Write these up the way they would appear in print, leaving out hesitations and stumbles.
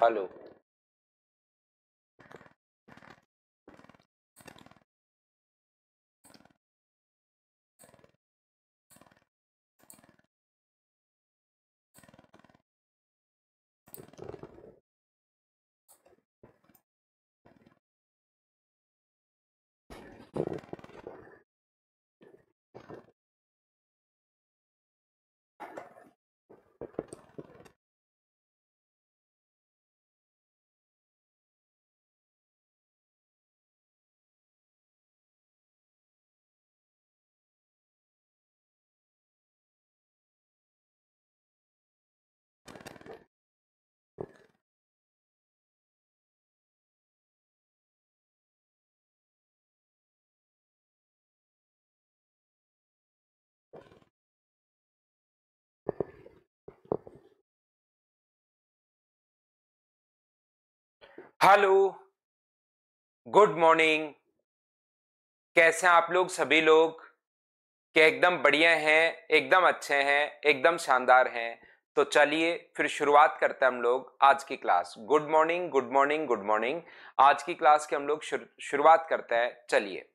Hello. Hello, good morning. कैसे हैं आप लोग सभी लोग? क्या एकदम बढ़िया हैं, एकदम अच्छे हैं, एकदम शानदार हैं? तो चलिए फिर शुरुआत करते हैं हम लोग आज की class. Good morning, good morning, good morning. आज की क्लास के हम लोग शुरुआत करते हैं। चलिए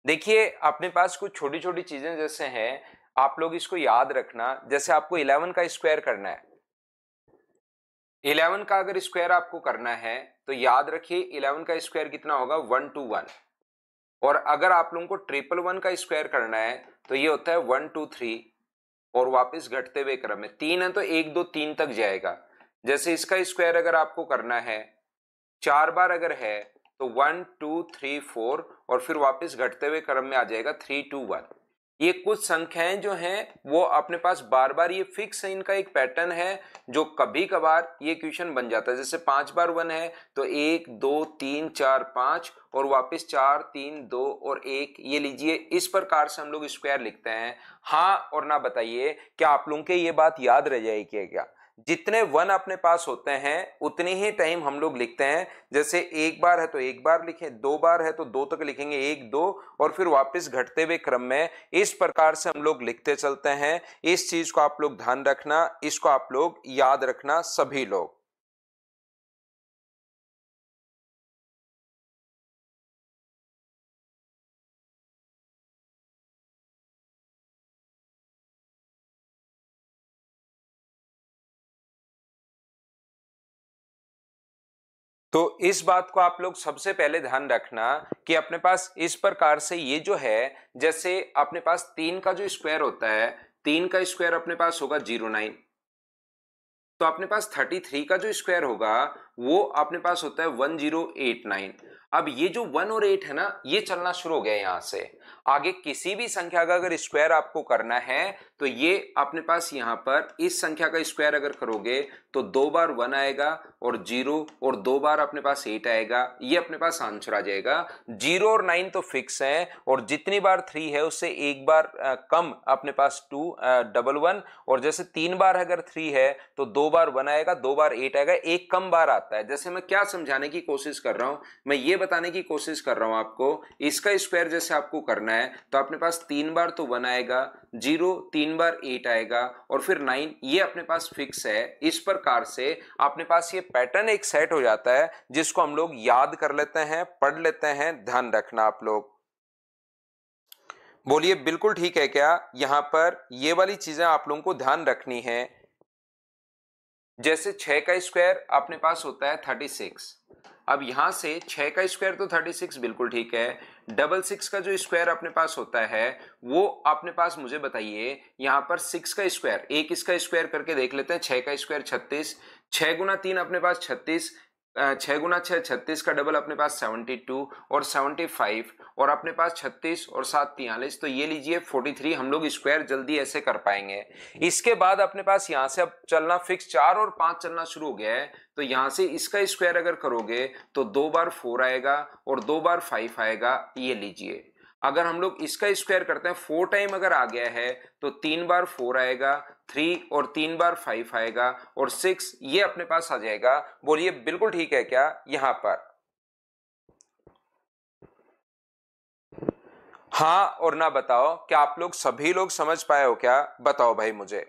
देखिए, अपने पास कुछ छोटी छोटी चीजें जैसे हैं, आप लोग इसको याद रखना। जैसे आपको 11 का स्क्वायर करना है, 11 का अगर स्क्वायर आपको करना है तो याद रखिए 11 का स्क्वायर कितना होगा, 121। और अगर आप लोगों को 111 का स्क्वायर करना है तो ये होता है 123, और वापस घटते हुए क्रम में 3 है तो 1 2 3 तक जाएगा। जैसे इसका स्क्वायर अगर आपको करना है 4 बार अगर है तो 1 2 3 4, और फिर वापस घटते हुए क्रम में आ जाएगा 3 2 1। ये कुछ संख्याएं जो हैं वो अपने पास बार बार, ये फिक्स है, इनका एक पैटर्न है जो कभी कभार ये क्वेश्चन बन जाता है। जैसे 5 बार 1 है तो 1 2 3 4 5, और वापस 4 3 2 और 1। ये लीजिए, इस प्रकार से हम लोग स्क्वायर लिखते हैं। हाँ और ना बताइए, क्या आप लोगों के ये बात याद रह जाएगी क्या? जितने 1 अपने पास होते हैं उतने ही टाइम हम लोग लिखते हैं। जैसे 1 बार है तो 1 बार लिखें, 2 बार है तो 2 तक लिखेंगे, 1 2, और फिर वापस घटते हुए क्रम में। इस प्रकार से हम लोग लिखते चलते हैं। इस चीज को आप लोग ध्यान रखना, इसको आप लोग याद रखना सभी लोग। तो इस बात को आप लोग सबसे पहले ध्यान रखना कि अपने पास इस प्रकार से ये जो है, जैसे अपने पास 3 का जो स्क्वायर होता है, 3 का स्क्वायर अपने पास होगा 09। तो अपने पास 33 का जो स्क्वायर होगा वो अपने पास होता है 1089। अब ये जो 1 और 8 है ना, ये चलना शुरू हो गया। यहां से आगे किसी भी संख्या का अगर स्क्वायर आपको करना है तो ये अपने पास यहां पर इस संख्या का स्क्वायर अगर करोगे तो 2 बार 1 आएगा और 0, और 2 बार अपने पास 8 आएगा। ये अपने पास आंसर आ जाएगा। 0 और 9 तो फिक्स है, और जितनी बार 3 है उससे एक बार कम अपने पास 2 11, और जैसे 3 बार अगर 3 है तो 2 बार 1 आएगा, 2 बार 8 आएगा, एक कम बार आता है। जैसे मैं क्या समझाने की कोशिश कर रहा हूं, मैं ये बताने की कोशिश कर रहा हूं आपको, इसका स्क्वायर जैसे आपको करना है तो अपने पास 3 बार तो 1 आएगा, 0 3 बार 8 आएगा, और फिर 9, ये अपने पास फिक्स है। इस प्रकार से अपने पास ये पैटर्न एक सेट हो जाता है जिसको हम लोग याद कर लेते हैं, पढ़ लेते हैं। ध्यान रखना आप लोग। बोलिए बिल्कुल ठीक है क्या? यहां पर ये वाली चीजें आप लोगों को ध्यान रखनी है। जैसे 6 का स्क्वायर अपने पास होता है 36। अब यहां से 6 का स्क्वायर तो 36 बिल्कुल ठीक है। 66 का जो स्क्वायर अपने पास होता है वो अपने पास, मुझे बताइए यहां पर 6 का स्क्वायर, एक इसका स्क्वायर करके देख लेते हैं। 6 का स्क्वायर 36, 6 गुना 3 अपने पास 36, 6 गुना 6 36 का डबल अपने पास 72 और 75, और अपने पास 36 और 7 43। तो ये लीजिए 43। हम लोग स्क्वायर जल्दी ऐसे कर पाएंगे। इसके बाद अपने पास यहां से अब चलना फिक्स 4 और 5 चलना शुरू हो गया है। तो यहां से इसका स्क्वायर अगर करोगे तो 2 बार 4 आएगा और 2 बार 5 आएगा। ये लीजिए, अगर हम लोग इसका स्क्वायर करते हैं 4 टाइम अगर आ गया है तो 3 बार 4 आएगा, 3 और 3 बार 5 आएगा, और 6 ये अपने पास आ जाएगा। बोलिए बिल्कुल ठीक है क्या? यहां पर हाँ और ना बताओ, क्या आप लोग सभी लोग समझ पाए हो क्या? बताओ भाई मुझे।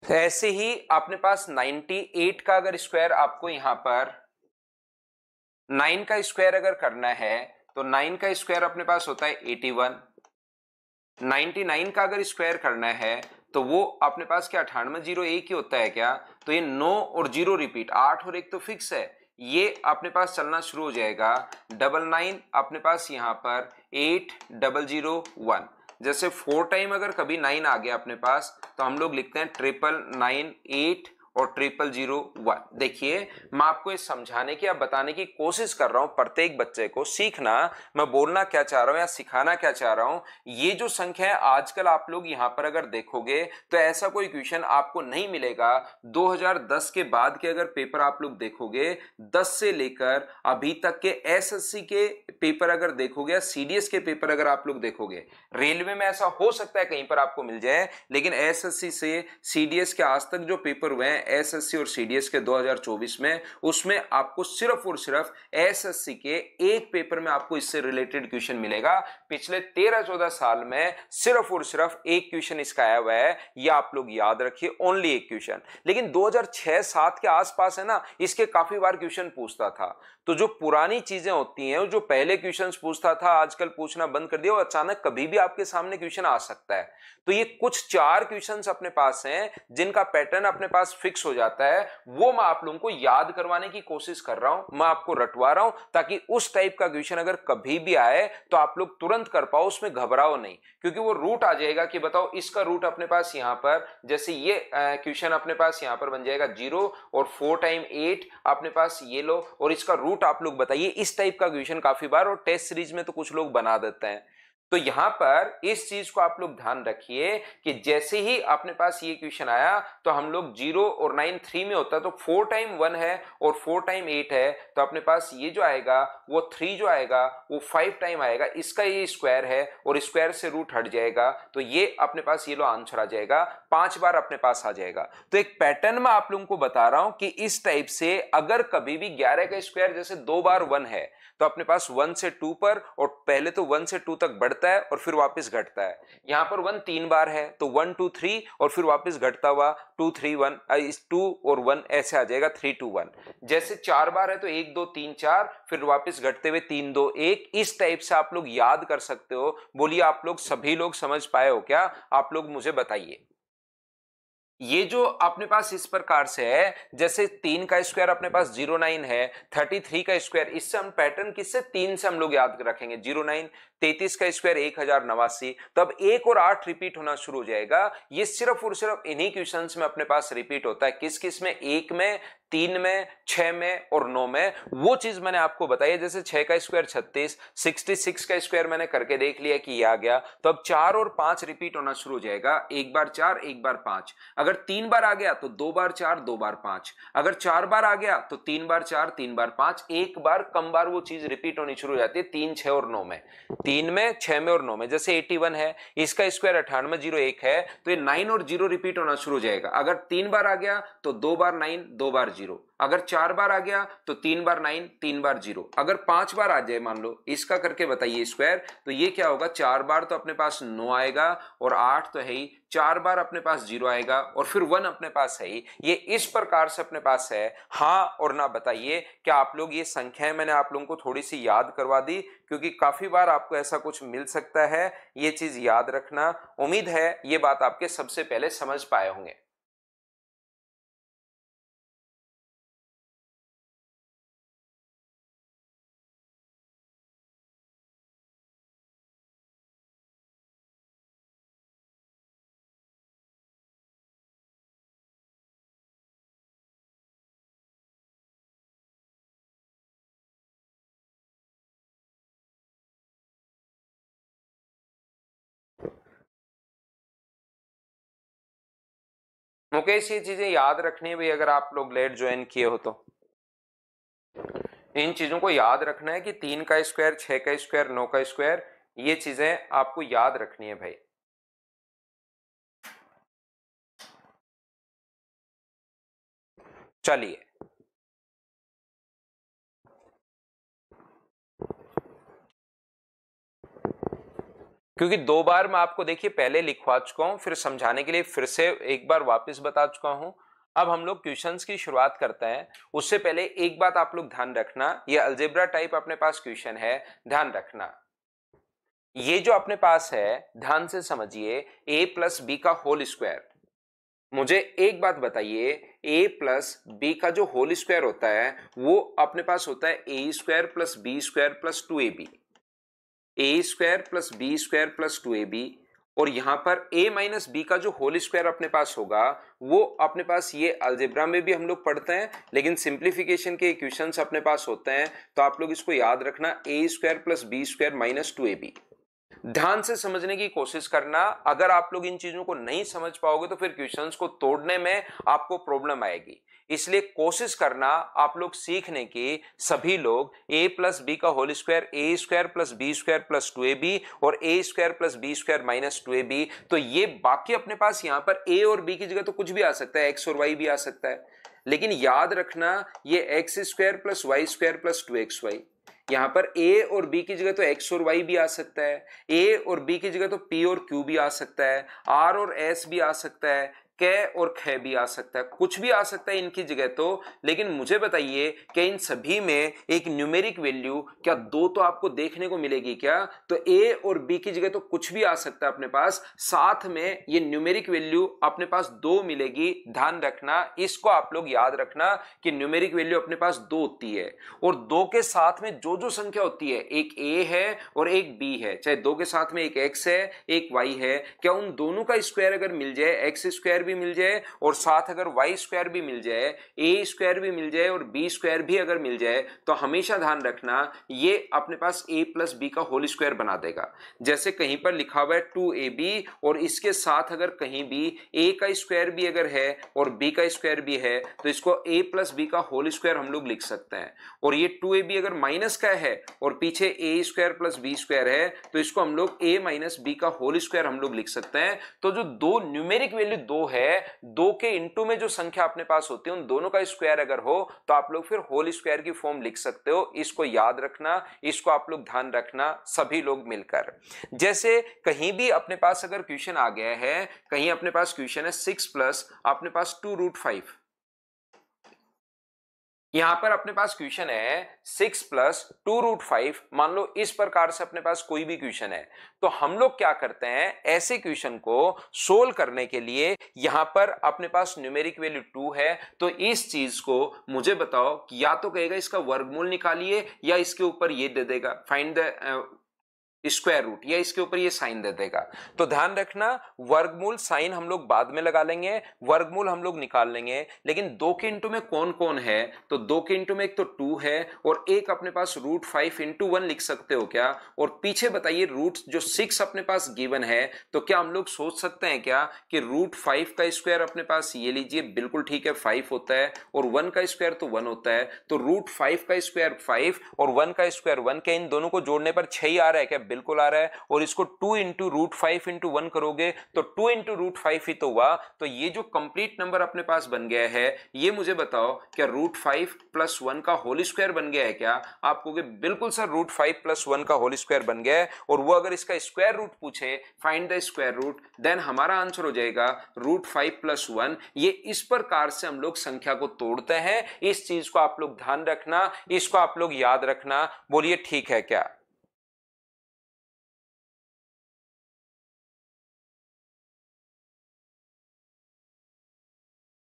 ऐसे ही अपने पास 98 का अगर स्क्वायर आपको यहां पर 9 का स्क्वायर अगर करना है तो 9 का स्क्वायर अपने पास होता है 81। 99 का अगर स्क्वायर करना है तो वो अपने पास क्या 98 जीरो एक ही होता है क्या, तो ये 9 और 0 रिपीट, 8 और 1 तो फिक्स है, ये अपने पास चलना शुरू हो जाएगा। 99 अपने पास यहां पर 8001, जैसे 4 टाइम अगर कभी 9 आ गया अपने पास तो हम लोग लिखते हैं 999 और 0001। देखिए मैं आपको ये समझाने की या बताने की कोशिश कर रहा हूं प्रत्येक बच्चे को, सीखना मैं बोलना क्या चाह रहा हूं या सिखाना क्या चाह रहा हूं। ये जो संख्या है आजकल आप लोग यहां पर अगर देखोगे तो ऐसा कोई क्वेश्चन आपको नहीं मिलेगा। 2010 के बाद के अगर पेपर आप लोग देखोगे, 10 से लेकर अभी तक के एसएससी के पेपर अगर देखोगे या सीडीएस के पेपर अगर आप लोग देखोगे, रेलवे में ऐसा हो सकता है कहीं पर आपको मिल जाए, लेकिन एसएससी से सीडीएस के आज तक जो पेपर हुए हैं एसएससी और सीडीएस के 2024 में, उसमें आपको सिर्फ और सिर्फ एसएससी के एक पेपर में आपको इससे रिलेटेड क्वेश्चन मिलेगा। पिछले 13-14 साल में सिर्फ और सिर्फ एक क्वेश्चन इसका आया हुआ है, ये आप लोग याद रखिए, ओनली एक क्वेश्चन। लेकिन 2006-7 के आसपास है ना, इसके काफी बार क्वेश्चन पूछता था। तो जो पुरानी चीजें होती हैं, जो पहले क्वेश्चंस पूछता था आजकल पूछना बंद कर दिया, और अचानक कभी भी आपके सामने क्वेश्चन आ सकता है। तो ये कुछ 4 क्वेश्चंस अपने पास हैं जिनका पैटर्न अपने पास फिक्स हो जाता है, वो मैं आप लोगों को याद करवाने की कोशिश कर रहा हूं, मैं आपको रटवा रहा हूं, ताकि उस टाइप का क्वेश्चन अगर कभी भी आए तो आप लोग तुरंत कर पाओ, उसमें घबराओ नहीं, क्योंकि वो रूट आ जाएगा कि बताओ इसका रूट अपने पास यहां पर, जैसे ये क्वेश्चन अपने पास यहां पर बन जाएगा 0 और 4 टाइम 8 अपने पास ये लो, और इसका रूट आप लोग बताइए। इस टाइप का क्वेश्चन काफी बार और टेस्ट सीरीज में तो कुछ लोग बना देते हैं। तो यहां पर इस चीज को आप लोग ध्यान रखिए कि जैसे ही अपने पास ये क्वेश्चन आया तो हम लोग 0 और 9 3 में होता है, तो 4 टाइम 1 है और 4 टाइम 8 है, तो अपने पास ये जो आएगा वो 3 जो आएगा वो 5 टाइम आएगा, इसका ये स्क्वायर है और स्क्वायर से रूट हट जाएगा, तो ये अपने पास ये लो आंसर आ जाएगा, 5 बार अपने पास आ जाएगा। तो एक पैटर्न में आप लोगों को बता रहा हूं कि इस टाइप से अगर कभी भी 11 का स्क्वायर जैसे 2 बार 1 है तो अपने पास 1 से 2 पर, और पहले तो 1 से 2 तक बढ़ता है और फिर वापस घटता है। यहां पर 1 3 बार है तो 1 2 3 और फिर वापस घटता हुआ 2 3 1, इस 2 और 1 ऐसे आ जाएगा 3 2 1। जैसे 4 बार है तो 1 2 3 4, फिर वापस घटते हुए 3 2 1। इस टाइप से आप लोग याद कर सकते हो। बोलिए आप लोग सभी लोग समझ पाए हो क्या? आप लोग मुझे बताइए। ये जो अपने पास इस प्रकार से है, जैसे 3 का स्क्वायर अपने पास 09 है, 33 का स्क्वायर, इससे हम पैटर्न किससे 3 से हम लोग याद रखेंगे 09, 33 का स्क्वायर 1089, तब 1 और 8 रिपीट होना शुरू हो जाएगा। ये सिर्फ और सिर्फ इन्हीं क्वेश्चंस में अपने पास रिपीट होता है। किस किस में? 1 में, 3 में, 6 में और 9 में। वो चीज मैंने आपको बताई है, जैसे 6 का स्क्वायर 36, 66 का स्क्वायर मैंने करके देख लिया कि ये आ गया, तो अब 4 और 5 रिपीट होना शुरू हो जाएगा, एक बार 4 एक बार 5। अगर 3 बार आ गया तो 2 बार 4 2 बार 5, अगर 4 बार आ गया तो 3 बार 4 3 बार 5, एक बार कम बार वो चीज रिपीट होनी शुरू हो जाती है 3 6 और 9 में, 3 में 6 में और 9 में। जैसे 81 है, इसका स्क्वायर 9801 है, तो ये 9 और 0 रिपीट होना शुरू हो जाएगा। अगर 3 बार आ गया तो 2 बार 9 2 बार 0, अगर 4 बार आ गया तो 3 बार 9 3 बार 0, अगर 5 बार आ जाए मान लो, इसका करके बताइए स्क्वायर, तो ये क्या होगा? 4 बार तो अपने पास 9 आएगा और 8 तो है ही, 4 बार अपने पास 0 आएगा और फिर 1 अपने पास है ही। ये इस प्रकार से अपने पास है। हाँ और ना बताइए, क्या आप लोग ये संख्याएं मैंने आप लोगों को थोड़ी सी याद करवा दी? क्योंकि काफी बार आपको ऐसा कुछ मिल सकता है, ये चीज याद रखना। उम्मीद है ये बात आपके सबसे पहले समझ पाए होंगे। मुकेश ये चीजें याद रखनी है भाई, अगर आप लोग लेट ज्वाइन किए हो तो इन चीजों को याद रखना है कि 3 का स्क्वायर, 6 का स्क्वायर, 9 का स्क्वायर, ये चीजें आपको याद रखनी है भाई। चलिए क्योंकि 2 बार मैं आपको देखिए पहले लिखवा चुका हूं, फिर समझाने के लिए फिर से एक बार वापस बता चुका हूं। अब हम लोग क्वेश्चंस की शुरुआत करते हैं। उससे पहले एक बात आप लोग ध्यान रखना, ये अलजेब्रा टाइप अपने पास क्वेश्चन है, ध्यान रखना। ये जो अपने पास है, ध्यान से समझिए, a प्लस बी का होल स्क्वायर। मुझे एक बात बताइए, a प्लस बी का जो होल स्क्वायर होता है वो अपने पास होता है ए square plus B square plus 2ab, A square plus B square plus 2ab। और यहां पर a माइनस बी का जो होल स्क्वायर अपने पास होगा वो अपने पास, ये अलजेब्रा में भी हम लोग पढ़ते हैं लेकिन सिंप्लीफिकेशन के इक्वेशंस अपने पास होते हैं, तो आप लोग इसको याद रखना, a square plus B square minus 2ab। ध्यान से समझने की कोशिश करना, अगर आप लोग इन चीजों को नहीं समझ पाओगे तो फिर क्वेश्चंस को तोड़ने में आपको प्रॉब्लम आएगी। इसलिए कोशिश करना आप लोग सीखने की, सभी लोग a प्लस बी का whole square, a square plus B square plus 2ab और a square plus B square minus 2ab। तो ये बाकी अपने पास यहां पर a और b की जगह तो कुछ भी आ सकता है, x और y भी आ सकता है, लेकिन याद रखना ये X square plus Y square plus 2xy। यहां पर a और b की जगह तो x और y भी आ सकता है, a और b की जगह तो p और q भी आ सकता है, r और s भी आ सकता है, क और ख भी आ सकता है, कुछ भी आ सकता है इनकी जगह तो। लेकिन मुझे बताइए कि इन सभी में एक न्यूमेरिक वैल्यू क्या दो तो आपको देखने को मिलेगी क्या? तो a और b की जगह तो कुछ भी आ सकता है अपने पास, साथ में ये न्यूमेरिक वैल्यू अपने पास दो मिलेगी। ध्यान रखना, इसको आप लोग याद रखना कि न्यूमेरिक वैल्यू अपने पास दो होती है, और दो के साथ में जो जो संख्या होती है, एक a है और एक b है, चाहे दो के साथ में एक x है एक y है, क्या उन दोनों का स्क्वायर अगर मिल जाए, एक्स स्क्वायर भी मिल जाए और साथ अगर वाई स्क्वायर भी मिल जाए, ए स्क्वायर भी मिल जाए और बी स्क्वायर भी अगर मिल जाए, तो हमेशा ध्यान रखना ये अपने पास a प्लस बी का होल स्क्वायर बना देगा। जैसे कहीं पर लिखा हुआ है 2ab और इसके साथ अगर कहीं भी a का स्क्वायर भी अगर है और b का स्क्वायर भी है तो इसको a प्लस बी का होल स्क्वायर हम लोग लिख सकते हैं। और ये 2ab अगर माइनस का है और पीछे a square plus B square है तो इसको हम लोग a माइनस बी का होल स्क्वायर हम लोग लिख सकते हैं। तो जो दो न्यूमेरिक वैल्यू दो है, दो के इंटू में जो संख्या अपने पास होती है उन दोनों का स्क्वायर अगर हो तो आप लोग फिर होल स्क्वायर की फॉर्म लिख सकते हो। इसको याद रखना, इसको आप लोग ध्यान रखना सभी लोग मिलकर। जैसे कहीं भी अपने पास अगर क्वेश्चन आ गया है, कहीं अपने पास क्वेश्चन है 6 प्लस अपने पास 2√5, यहां पर अपने पास क्वेश्चन है 6 प्लस 2√5, मान लो इस प्रकार से अपने पास कोई भी क्वेश्चन है, तो हम लोग क्या करते हैं, ऐसे क्वेश्चन को सोल्व करने के लिए यहां पर अपने पास न्यूमेरिक वैल्यू 2 है, तो इस चीज को मुझे बताओ कि या तो कहेगा इसका वर्गमूल निकालिए या इसके ऊपर ये दे देगा फाइंड द स्क्वायर रूट, या इसके ऊपर ये साइन दे देगा। तो ध्यान रखना, वर्गमूल साइन हम लोग बाद में लगा लेंगे, वर्गमूल हम लोग निकाल लेंगे। लेकिन दो के इंटू में कौन कौन है, तो दो के इंटू में एक तो 2 है और एक अपने पास √5 इंटू 1 लिख सकते हो क्या? और पीछे बताइए रूट जो 6 अपने पास गिवन है, तो क्या हम लोग सोच सकते हैं क्या कि √5 का स्क्वायर अपने पास ये लीजिए, बिल्कुल ठीक है 5 होता है, और 1 का स्क्वायर तो 1 होता है, तो √5 का स्क्वायर 5 और 1 का स्क्वायर 1, के इन दोनों को जोड़ने पर 6 ही आ रहा है क्या? बिल्कुल आ रहा है। और इसको 2 इंटू √5 इंटू 1 करोगे तो 2 इंटू √5 ही तो हुआ। तो ये जो कंप्लीट नंबर अपने पास बन गया है, ये मुझे बताओ क्या √5 प्लस 1 का होल स्क्वायर बन गया है क्या? आप कहोगे बिल्कुल सर √5 प्लस 1 का होल स्क्वायर बन गया है, और वो अगर इसका स्क्वायर रूट पूछे, find the square root, then हमारा आंसर हो जाएगा √5 प्लस 1। ये इस प्रकार से हम लोग संख्या को तोड़ते हैं। इस चीज को आप लोग ध्यान रखना, इसको आप लोग याद रखना। बोलिए ठीक है क्या?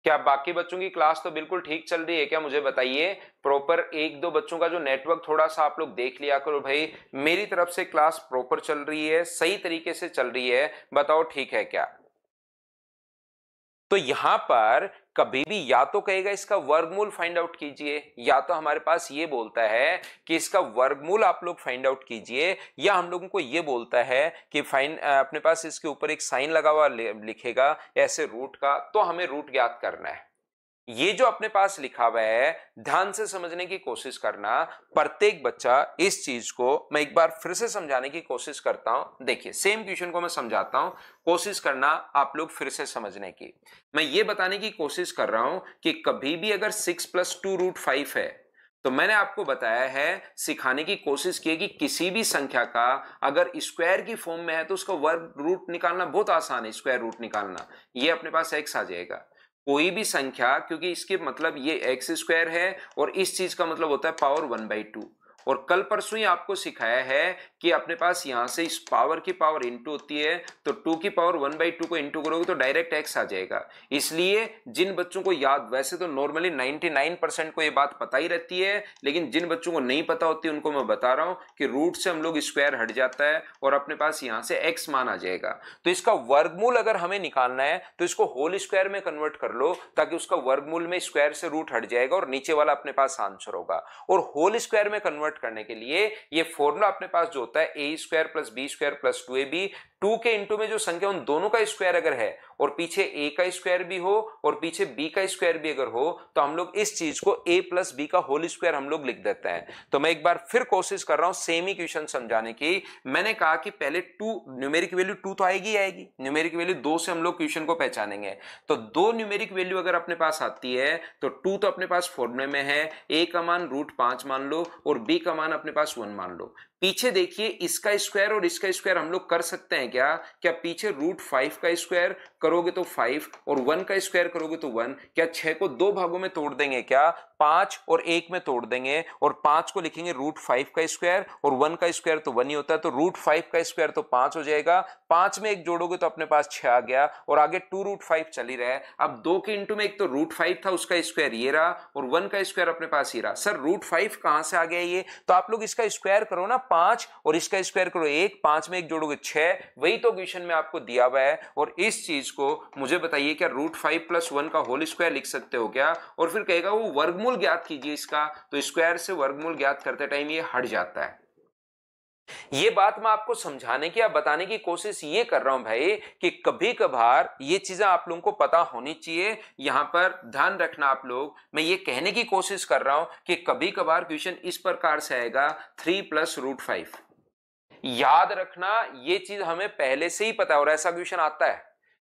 क्या बाकी बच्चों की क्लास तो बिल्कुल ठीक चल रही है क्या? मुझे बताइए। प्रॉपर एक दो बच्चों का जो नेटवर्क थोड़ा सा आप लोग देख लिया करो भाई। मेरी तरफ से क्लास प्रॉपर चल रही है, सही तरीके से चल रही है, बताओ ठीक है क्या? तो यहां पर कभी भी या तो कहेगा इसका वर्गमूल फाइंड आउट कीजिए, या तो हमारे पास ये बोलता है कि इसका वर्गमूल आप लोग फाइंड आउट कीजिए, या हम लोगों को ये बोलता है कि फाइंड, अपने पास इसके ऊपर एक साइन लगा हुआ लिखेगा ऐसे रूट का, तो हमें रूट ज्ञात करना है। ये जो अपने पास लिखा हुआ है, ध्यान से समझने की कोशिश करना। प्रत्येक बच्चा इस चीज को मैं एक बार फिर से समझाने की कोशिश करता हूं। देखिए सेम क्वेश्चन को मैं समझाता हूं, कोशिश करना आप लोग फिर से समझने की। मैं ये बताने की कोशिश कर रहा हूं कि कभी भी अगर 6 प्लस 2√5 है तो मैंने आपको बताया है, सिखाने की कोशिश की है कि किसी भी संख्या का अगर स्क्वायर की फॉर्म में है तो उसका वर्ग रूट निकालना बहुत आसान है, स्क्वायर रूट निकालना। ये अपने पास x आ जाएगा। कोई भी संख्या, क्योंकि इसके मतलब ये एक्स स्क्वायर है और इस चीज का मतलब होता है पावर 1/2। और कल परसों ही आपको सिखाया है कि अपने पास यहां से इस पावर की पावर इंटू होती है, तो 2 की पावर 1/2 को इंटू करोगे तो डायरेक्ट x आ जाएगा। इसलिए जिन बच्चों को याद, वैसे तो नॉर्मली 99% को ये बात पता ही रहती है, लेकिन जिन बच्चों को नहीं पता होती उनको मैं बता रहा हूं कि रूट से हम लोग स्क्वायर हट जाता है और अपने पास यहां से x मान आ जाएगा। तो इसका वर्गमूल अगर हमें निकालना है तो इसको होल स्क्वायर में कन्वर्ट कर लो, ताकि उसका वर्गमूल में स्क्वायर से रूट हट जाएगा और नीचे वाला अपने पास आंसर होगा। और होल स्क्वायर में कन्वर्ट करने के लिए ये फॉर्मूला अपने पास जो होता है ए square plus B square plus 2ab, 2 के इंटू में जो संख्या उन दोनों का स्क्वायर अगर है और पीछे a का स्क्वायर भी हो और पीछे b का स्क्वायर भी अगर हो, तो हम लोग इस चीज को a प्लस बी का होल स्क्वायर हम लोग लिख देते हैं। तो मैं एक बार फिर कोशिश कर रहा हूं सेम इक्वेशन समझाने की। मैंने कहा कि पहले 2 न्यूमेरिक वैल्यू 2 तो आएगी आएगी, न्यूमेरिक वैल्यू 2 से हम लोग क्वेश्चन को पहचानेंगे। तो 2 न्यूमेरिक वैल्यू अगर अपने पास आती है तो 2 तो अपने पास फॉर्मूले में है, a का मान √5 मान लो और b का मान अपने पास 1 मान लो। पीछे देखिए इसका स्क्वायर और इसका स्क्वायर हम लोग कर सकते हैं क्या? क्या पीछे √5 का स्क्वायर करोगे तो 5 और 1 का स्क्वायर करोगे तो 1। क्या 6 को 2 भागों में तोड़ देंगे क्या? 5 और 1 में तोड़ देंगे और 5 को लिखेंगे √5 का स्क्वायर और 1 का स्क्वायर तो 1 ही होता है, तो √5 का स्क्वायर तो 5 हो जाएगा। 5 में 1 जोड़ोगे तो अपने पास 6 आ गया और आगे 2√5 चल ही रहा है। अब 2 के इंटू में एक तो √5 था, उसका स्क्वायर ये रहा और 1 का स्क्वायर अपने पास ही रहा। सर √5 कहां से आ गया ये? तो आप लोग इसका स्क्वायर करो ना 5 और इसका स्क्वायर करो 1, 5 में 1 जोड़ोगे 6, वही तो क्वेश्चन में आपको दिया हुआ है। और इस चीज को मुझे बताइए क्या √5 + 1 का होल स्क्वायर लिख सकते हो क्या? और फिर कहेगा वो वर्गमूल ज्ञात कीजिए इसका, तो स्क्वायर से वर्गमूल ज्ञात करते टाइम ये हट जाता है। ये बात मैं आपको समझाने की या बताने की कोशिश ये कर रहा हूं भाई कि कभी कभार ये चीजें आप लोगों को पता होनी चाहिए। यहां पर ध्यान रखना आप लोग, मैं ये कहने की कोशिश कर रहा हूं कि कभी कभार क्वेश्चन इस प्रकार से आएगा 3 + √5। याद रखना ये चीज हमें पहले से ही पता है और ऐसा क्वेश्चन आता है।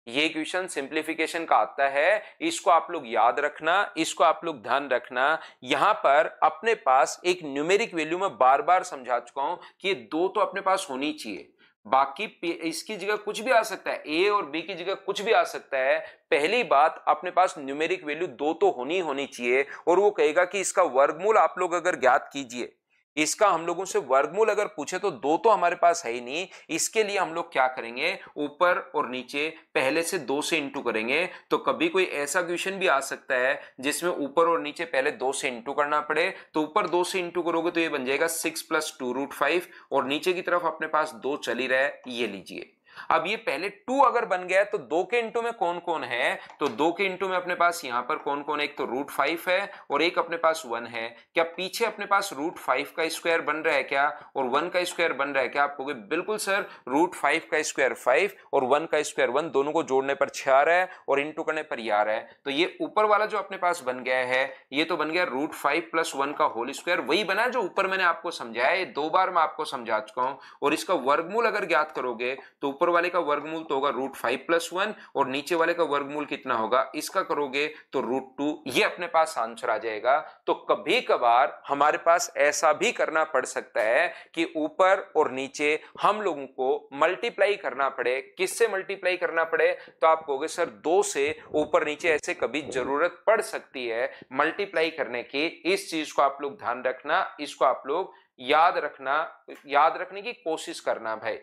ये क्वेश्चन सिंप्लीफिकेशन का आता है, इसको आप लोग याद रखना, इसको आप लोग ध्यान रखना। यहां पर अपने पास एक न्यूमेरिक वैल्यू में बार बार समझा चुका हूं कि ये 2 तो अपने पास होनी चाहिए, बाकी इसकी जगह कुछ भी आ सकता है, ए और बी की जगह कुछ भी आ सकता है। पहली बात अपने पास न्यूमेरिक वैल्यू 2 तो होनी चाहिए। और वो कहेगा कि इसका वर्गमूल आप लोग अगर ज्ञात कीजिए, इसका हम लोगों से वर्गमूल अगर पूछे तो 2 तो हमारे पास है ही नहीं। इसके लिए हम लोग क्या करेंगे, ऊपर और नीचे पहले से 2 से इंटू करेंगे। तो कभी कोई ऐसा क्वेश्चन भी आ सकता है जिसमें ऊपर और नीचे पहले 2 से इंटू करना पड़े, तो ऊपर 2 से इंटू करोगे तो ये बन जाएगा 6 + 2√5 और नीचे की तरफ अपने पास 2 चल ही रहा है, ये लीजिए। अब ये पहले 2 अगर बन गया तो 2 के इंटू में कौन कौन है, तो 2 के इंटू में अपने पास यहां पर कौन कौन है, एक तो √5 है और एक अपने पास 1 है। क्या पीछे अपने पास √5 का स्क्वायर बन रहा है क्या और 1 का स्क्वायर बन रहा है क्या? आप कहोगे बिल्कुल सर, √5 का स्क्वायर 5 और 1 का स्क्वायर 1, दोनों को जोड़ने पर 6 आ रहा है और इंटू करने पर ये आ रहा है। तो ये ऊपर वाला जो अपने पास बन गया है ये तो बन गया √5 + 1 का होल स्क्वायर, वही बना जो ऊपर मैंने आपको समझाया। ये 2 बार मैं आपको समझा चुका हूं। और इसका वर्गमूल अगर ज्ञात करोगे तो ऊपर वाले का वर्गमूल तो होगा √5 + 1 और नीचे वाले का वर्गमूल कितना होगा, इसका करोगे तो √2, ये अपने पास आंसर आ जाएगा। तो कभी कभार हमारे पास ऐसा भी करना पड़ सकता है कि ऊपर और नीचे हम लोगों को मल्टीप्लाई करना पड़े। किससे मल्टीप्लाई करना पड़े? तो आप कहोगे सर 2 से ऊपर नीचे ऐसे कभी जरूरत पड़ सकती है मल्टीप्लाई करने की। इस चीज को आप लोग ध्यान रखना, इसको आप लोग याद रखना, याद रखने की कोशिश करना भाई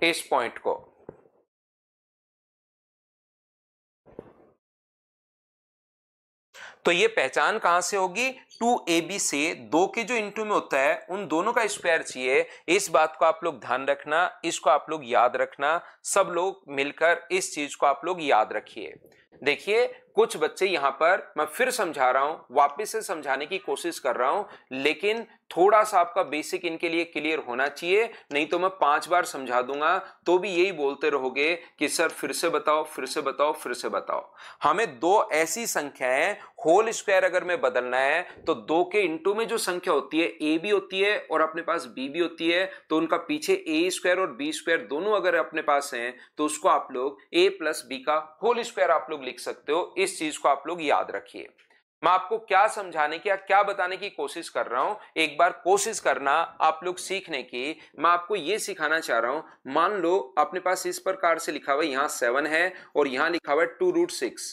इस पॉइंट को। तो ये पहचान कहां से होगी, 2ab से 2 के जो इंटू में होता है उन दोनों का स्क्वायर चाहिए। इस बात को आप लोग ध्यान रखना, इसको आप लोग याद रखना, सब लोग मिलकर इस चीज को आप लोग याद रखिए। देखिए कुछ बच्चे यहां पर, मैं फिर समझा रहा हूं, वापस से समझाने की कोशिश कर रहा हूं, लेकिन थोड़ा सा आपका बेसिक इनके लिए क्लियर होना चाहिए, नहीं तो मैं 5 बार समझा दूंगा तो भी यही बोलते रहोगे कि सर फिर से बताओ, फिर से बताओ, फिर से बताओ। हमें 2 ऐसी संख्याएं होल स्क्वायर अगर में बदलना है तो 2 के इंटू में जो संख्या होती है a भी होती है और अपने पास b भी होती है, तो उनका पीछे a² और b² दोनों अगर अपने पास हैं तो उसको आप लोग a + b का होल स्क्वायर आप लोग लिख सकते हो। इस चीज को आप लोग याद रखिए। मैं आपको क्या समझाने की या क्या बताने की कोशिश कर रहा हूं, एक बार कोशिश करना आप लोग सीखने की। मैं आपको यह सिखाना चाह रहा हूं, मान लो अपने पास इस प्रकार से लिखा हुआ है, यहां 7 है और यहां लिखा हुआ है 2√6,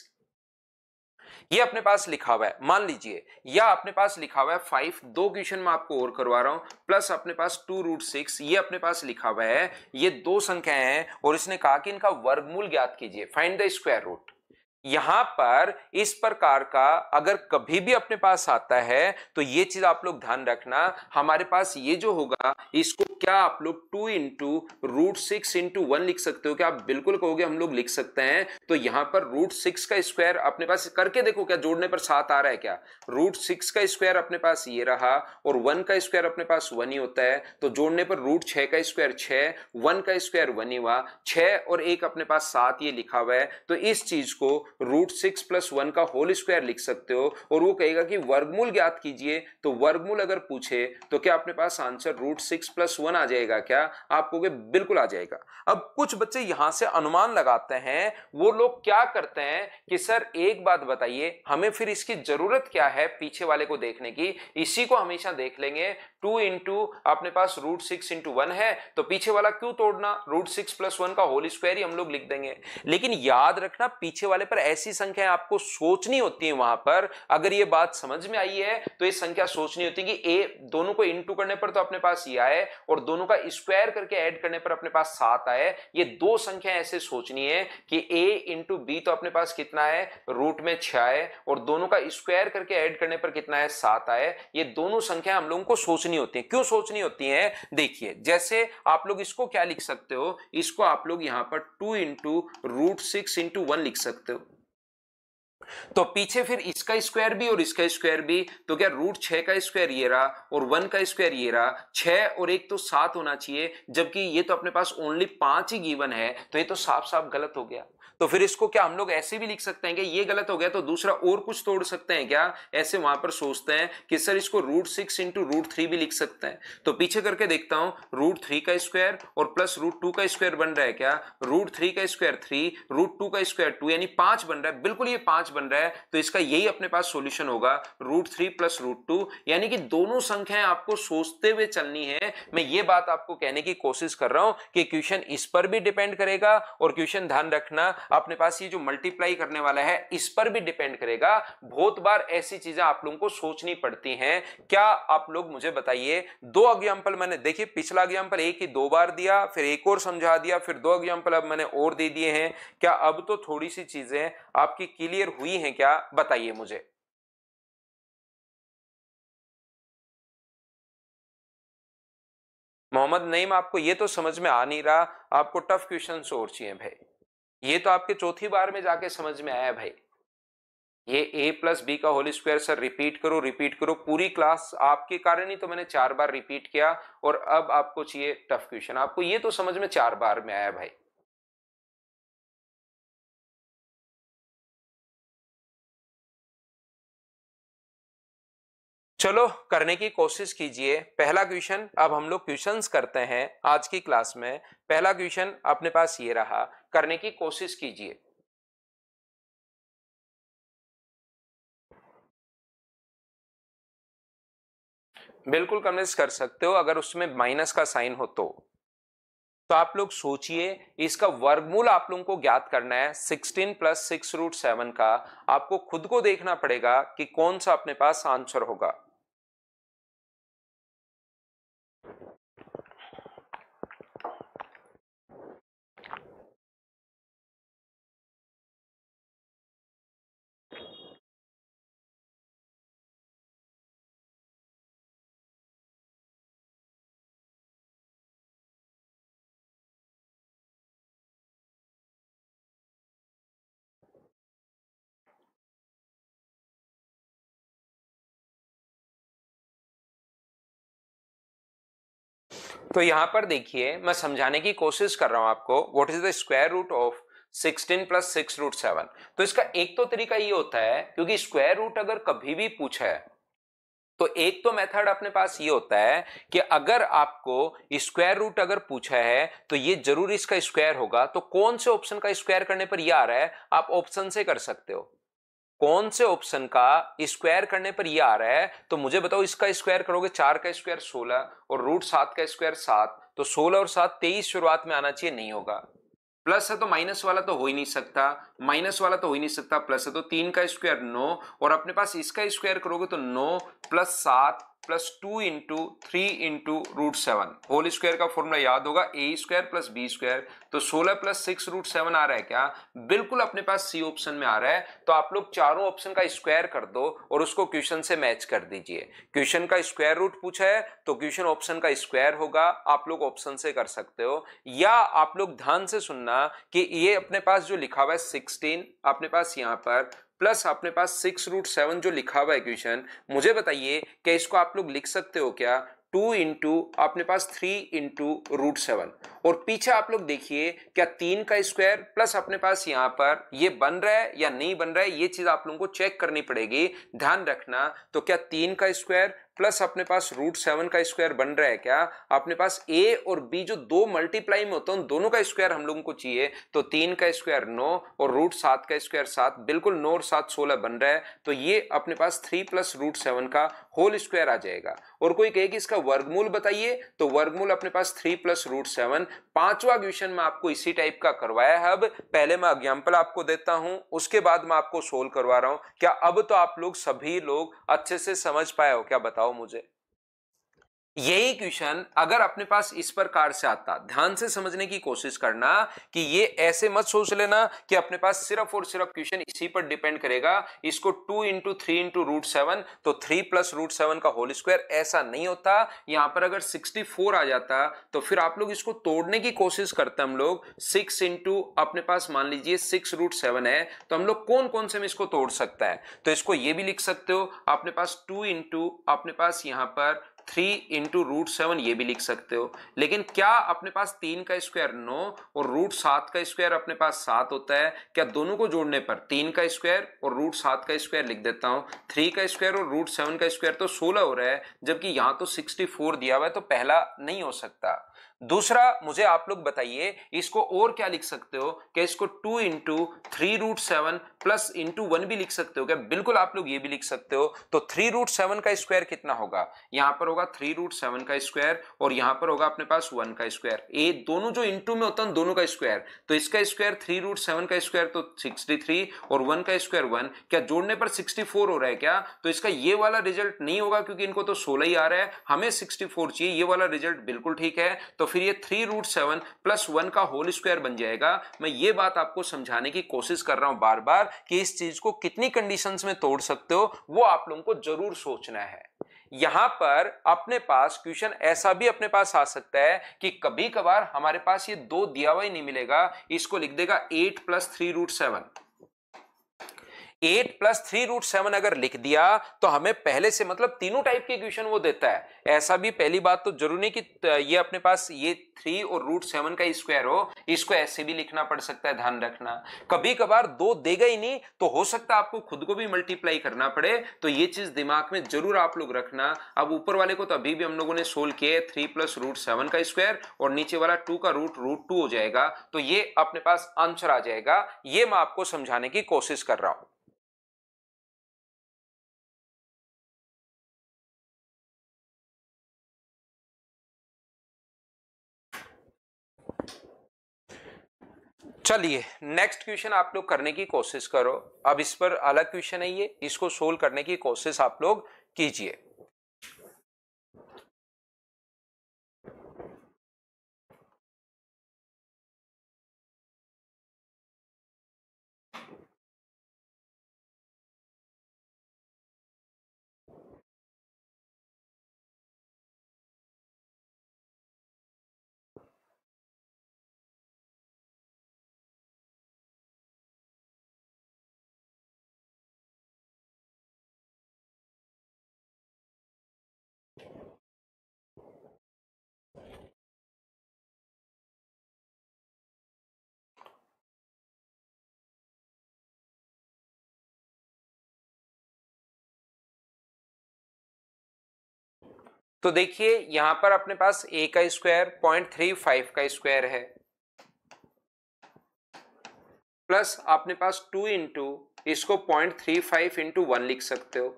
ये अपने पास लिखा हुआ है मान लीजिए, या अपने पास लिखा हुआ है 5, दो क्वेश्चन मैं आपको और करवा रहा हूं, प्लस अपने पास 2√6 ये अपने पास लिखा हुआ है, ये दो संख्याएं हैं और इसने कहा कि इनका वर्गमूल ज्ञात कीजिए, फाइंड द स्क्वायर रूट। यहां पर इस प्रकार का अगर कभी भी अपने पास आता है तो ये चीज आप लोग ध्यान रखना, हमारे पास ये जो होगा इसको क्या आप लोग 2 × √6 × 1 लिख सकते हो क्या? आप बिल्कुल कहोगे हम लोग लिख सकते हैं। तो यहां पर √6 का स्क्वायर अपने पास करके देखो, क्या जोड़ने पर 7 आ रहा है क्या? √6 का स्क्वायर अपने पास ये रहा और 1 का स्क्वायर अपने पास 1 ही होता है, तो जोड़ने पर √6 का स्क्वायर 6, 1 का स्क्वायर 1 ही हुआ, 6 और 1 अपने पास 7 ये लिखा हुआ है। तो इस चीज को √6 + 1 का होल स्क्वायर लिख सकते हो और वो कहेगा कि वर्गमूल ज्ञात कीजिए, तो वर्गमूल अगर पूछे तो क्या अपने पास आंसर √6 + 1 आ जाएगा क्या? आप कहोगे बिल्कुल आ जाएगा। अब कुछ बच्चे यहां से अनुमान लगाते हैं, वो लोग क्या करते हैं कि सर एक बात बताइए, हमें फिर इसकी जरूरत क्या है पीछे वाले को देखने की, इसी को हमेशा देख लेंगे। 2 × अपने पास √6 × 1 है, तो पीछे वाला क्यों तोड़ना, √6 + 1 का होल स्क्वायर ही हम लोग लिख देंगे। लेकिन याद रखना पीछे वाले पर ऐसी संख्या आपको सोचनी होती है, वहां पर अगर ये बात समझ में आई है तो ये संख्या सोचनी होती है कि ए दोनों को इनटू करने पर तो अपने पास ये आए और दोनों का स्क्वायर करके ऐड करने पर अपने पास 7 आए। ये दो संख्या ऐसे सोचनी है कि a × b तो अपने पास कितना है, रूट में 6 है और दोनों का स्क्वायर करके ऐड करने पर कितना है, 7 आए। ये दोनों संख्या हम लोगों को सोचनी होती है। क्यों सोचनी होती है? देखिए जैसे आप लोग इसको क्या लिख सकते हो, इसको आप लोग यहां पर 2 × √6 × 1 लिख सकते हो। तो पीछे फिर इसका स्क्वायर भी और इसका स्क्वायर भी, तो क्या √6 का स्क्वायर ये रहा और 1 का स्क्वायर ये रहा, 6 और 1 तो 7 होना चाहिए, जबकि ये तो अपने पास ओनली 5 ही गिवन है, तो ये तो साफ साफ गलत हो गया। तो फिर इसको क्या हम लोग ऐसे भी लिख सकते हैं कि ये गलत हो गया तो दूसरा और कुछ तोड़ सकते हैं क्या? ऐसे वहां पर सोचते हैं कि सर इसको √6 × √3 भी लिख सकते हैं। तो पीछे करके देखता हूं, √3 का स्क्वायर और प्लस √2 का स्क्वायर बन रहा है क्या, √3 का स्क्वायर 3, √2 का स्क्वायर 2 यानी 5 बन रहा है, बिल्कुल ये 5 बन रहा है। तो इसका यही अपने पास सॉल्यूशन होगा, √3 + √2, यानी कि दोनों संख्याएं आपको सोचते हुए चलनी है। मैं ये बात आपको कहने की कोशिश कर रहा हूं कि क्वेश्चन इस पर भी डिपेंड करेगा और क्वेश्चन ध्यान रखना अपने पास ये जो मल्टीप्लाई करने वाला है इस पर भी डिपेंड करेगा। बहुत बार ऐसी चीजें आप लोगों को सोचनी पड़ती हैं। क्या आप लोग मुझे बताइए, दो एग्जांपल मैंने, देखिए पिछला एग्जांपल एक ही 2 बार दिया, फिर एक और समझा दिया, फिर 2 एग्जांपल अब मैंने और दे दिए हैं। क्या अब तो थोड़ी सी चीजें आपकी क्लियर हुई हैं क्या? बताइए मुझे। मोहम्मद नईम, आपको ये तो समझ में आ नहीं रहा, आपको टफ क्वेश्चंस और चाहिए भाई। ये तो आपके चौथी बार में जाके समझ में आया भाई। ये a + b का होल स्क्वायर सर रिपीट करो पूरी क्लास, आपके कारण ही तो मैंने 4 बार रिपीट किया और अब आपको चाहिए टफ क्वेश्चन। आपको ये तो समझ में 4 बार में आया भाई। चलो करने की कोशिश कीजिए। पहला क्वेश्चन, अब हम लोग क्वेश्चंस करते हैं आज की क्लास में। पहला क्वेश्चन अपने पास ये रहा, करने की कोशिश कीजिए। बिल्कुल कन्विंस कर सकते हो अगर उसमें माइनस का साइन हो तो आप लोग सोचिए, इसका वर्गमूल आप लोगों को ज्ञात करना है। 16 + 6√7 का आपको खुद को देखना पड़ेगा कि कौन सा अपने पास आंसर होगा। तो यहां पर देखिए, मैं समझाने की कोशिश कर रहा हूं आपको, what is the square root of 16 + 6√7। तो इसका एक तो तरीका ये होता है, क्योंकि स्क्वायर रूट अगर कभी भी पूछा है तो एक तो मेथड अपने पास ये होता है कि अगर आपको स्क्वायर रूट अगर पूछा है तो ये जरूर इसका स्क्वायर होगा। तो कौन से ऑप्शन का स्क्वायर करने पर ये आ रहा है, आप ऑप्शन से कर सकते हो। कौन से ऑप्शन का स्क्वायर करने पर ये आ रहा है, तो मुझे बताओ इसका स्क्वायर करोगे 4 का स्क्वायर 16 और रूट 7 का स्क्वायर 7, तो 16 और 7 23 शुरुआत में आना चाहिए, नहीं होगा। प्लस है तो माइनस वाला तो हो ही नहीं सकता, माइनस वाला तो हो ही नहीं सकता, प्लस है तो 3 का स्क्वायर 9 और अपने पास इसका स्क्वायर करोगे तो 9 plus 7 plus 2 into 3 into root 7, whole square का फॉर्मूला याद होगा, A square plus B square, तो 16 प्लस 6 रूट 7 आ रहा है क्या? बिल्कुल अपने पास सी ऑप्शन में आ रहा है। तो आप लोग चारों ऑप्शन का स्क्वायर कर दो और उसको क्वेश्चन से मैच कर दीजिए। क्वेश्चन का स्क्वायर रूट पूछा है तो क्वेश्चन ऑप्शन का स्क्वायर होगा, आप लोग ऑप्शन से कर सकते हो। या आप लोग ध्यान से सुनना कि ये अपने पास जो लिखा हुआ है 16 अपने पास यहाँ पर प्लस अपने पास 6 रूट 7 जो लिखा हुआ है क्वेश्चन, मुझे बताइए क्या इसको आप लोग लिख सकते हो क्या? 2 इंटू अपने पास 3 इंटू रूट 7 और पीछे आप लोग देखिए क्या 3 का स्क्वायर प्लस अपने पास यहाँ पर ये बन रहा है या नहीं बन रहा है, ये चीज आप लोगों को चेक करनी पड़ेगी, ध्यान रखना। तो क्या 3 का स्क्वायर प्लस अपने पास रूट 7 का स्क्वायर बन रहा है क्या? अपने पास ए और बी जो दो मल्टीप्लाई में होता है उन दोनों का स्क्वायर हम लोगों को चाहिए, तो 3 का स्क्वायर 9 और रूट 7 का स्क्वायर 7, बिल्कुल 9 और 7 16 बन रहा है, तो ये अपने पास 3 प्लस रूट 7 का होल स्क्वायर आ जाएगा। और कोई कहे कि इसका वर्गमूल बताइए, तो वर्गमूल अपने पास 3 प्लस रूट 7, पांचवा क्वेश्चन में आपको इसी टाइप का करवाया है। अब पहले मैं एग्जांपल आपको देता हूं, उसके बाद मैं आपको सोल्व करवा रहा हूं। क्या अब तो आप लोग सभी लोग अच्छे से समझ पाए हो क्या? बताओ मुझे। यही क्वेश्चन अगर अपने पास इस प्रकार से आता, ध्यान से समझने की कोशिश करना कि ये ऐसे मत सोच लेना कि अपने पास सिर्फ और सिर्फ क्वेश्चन इसी पर डिपेंड करेगा, इसको 2 इंटू 3 इंटू रूट 7 तो 3 प्लस रूट 7 का होल स्क्वायर, ऐसा नहीं होता। यहां पर अगर 64 आ जाता तो फिर आप लोग इसको तोड़ने की कोशिश करते, हम लोग 6 इंटू अपने पास मान लीजिए 6 रूट 7 है, तो हम लोग कौन कौन से में इसको तोड़ सकता है? तो इसको ये भी लिख सकते हो अपने पास 2 इंटू अपने पास यहां पर 3 इंटू रूट 7, ये भी लिख सकते हो। लेकिन क्या अपने पास 3 का स्क्वायर 9 और रूट 7 का स्क्वायर अपने पास 7 होता है क्या? दोनों को जोड़ने पर 3 का स्क्वायर और रूट 7 का स्क्वायर लिख देता हूं, 3 का स्क्वायर और रूट 7 का स्क्वायर तो 16 हो रहा है, जबकि यहां तो 64 दिया हुआ है, तो पहला नहीं हो सकता। दूसरा मुझे आप लोग बताइए इसको और क्या लिख सकते हो? क्या इसको 2 इंटू 3 रूट 7 प्लस इंटू 1 भी लिख सकते हो क्या? बिल्कुल आप लोग ये भी लिख सकते हो। तो 3 रूट 7 का स्क्वायर कितना होगा? यहां पर होगा 3 रूट 7 का स्क्वायर और यहां पर होगा अपने पास 1 का स्क्वायर, ये दोनों जो इंटू में होता है दोनों का स्क्वायर, तो इसका स्क्वायर 3 रूट 7 का स्क्वायर तो 63 और 1 का स्क्वायर 1, क्या जोड़ने पर 64 हो रहा है क्या? तो इसका ये वाला रिजल्ट नहीं होगा क्योंकि इनको तो 16 ही आ रहा है, हमें 64 चाहिए, ये वाला रिजल्ट बिल्कुल ठीक है। तो फिर ये 3 रूट 7 प्लस 1 का होल स्क्वायर बन जाएगा। मैं ये बात आपको समझाने की कोशिश कर रहा हूं बार बार कि इस चीज को कितनी कंडीशंस में तोड़ सकते हो वो आप लोगों को जरूर सोचना है। यहां पर अपने पास क्वेश्चन ऐसा भी अपने पास आ सकता है कि कभी कभार हमारे पास ये 2 दिया हुआ ही नहीं मिलेगा, इसको लिख देगा 8 प्लस 3 रूट 7। 8 प्लस 3 रूट 7 अगर लिख दिया तो हमें पहले से मतलब तीनों टाइप के इक्वेशन वो देता है। ऐसा भी पहली बात तो जरूरी नहीं कि ये अपने पास ये 3 और रूट 7 का स्क्वायर हो, इसको ऐसे भी लिखना पड़ सकता है, ध्यान रखना। कभी कभार 2 देगा ही नहीं तो हो सकता है आपको खुद को भी मल्टीप्लाई करना पड़े, तो ये चीज दिमाग में जरूर आप लोग रखना। अब ऊपर वाले को तो अभी भी हम लोगों ने सोल्व किया है, 3 प्लस रूट 7 का स्क्वायर और नीचे वाला 2 का रूट 2 हो जाएगा, तो ये अपने पास आंसर आ जाएगा। ये मैं आपको समझाने की कोशिश कर रहा हूं। चलिए नेक्स्ट क्वेश्चन आप लोग करने की कोशिश करो। अब इस पर अलग क्वेश्चन है, ये इसको सोल्व करने की कोशिश आप लोग कीजिए। तो देखिए यहां पर अपने पास a का स्क्वायर 0.35 का स्क्वायर है प्लस अपने पास 2 इंटू इसको 0.35 इंटू 1 लिख सकते हो,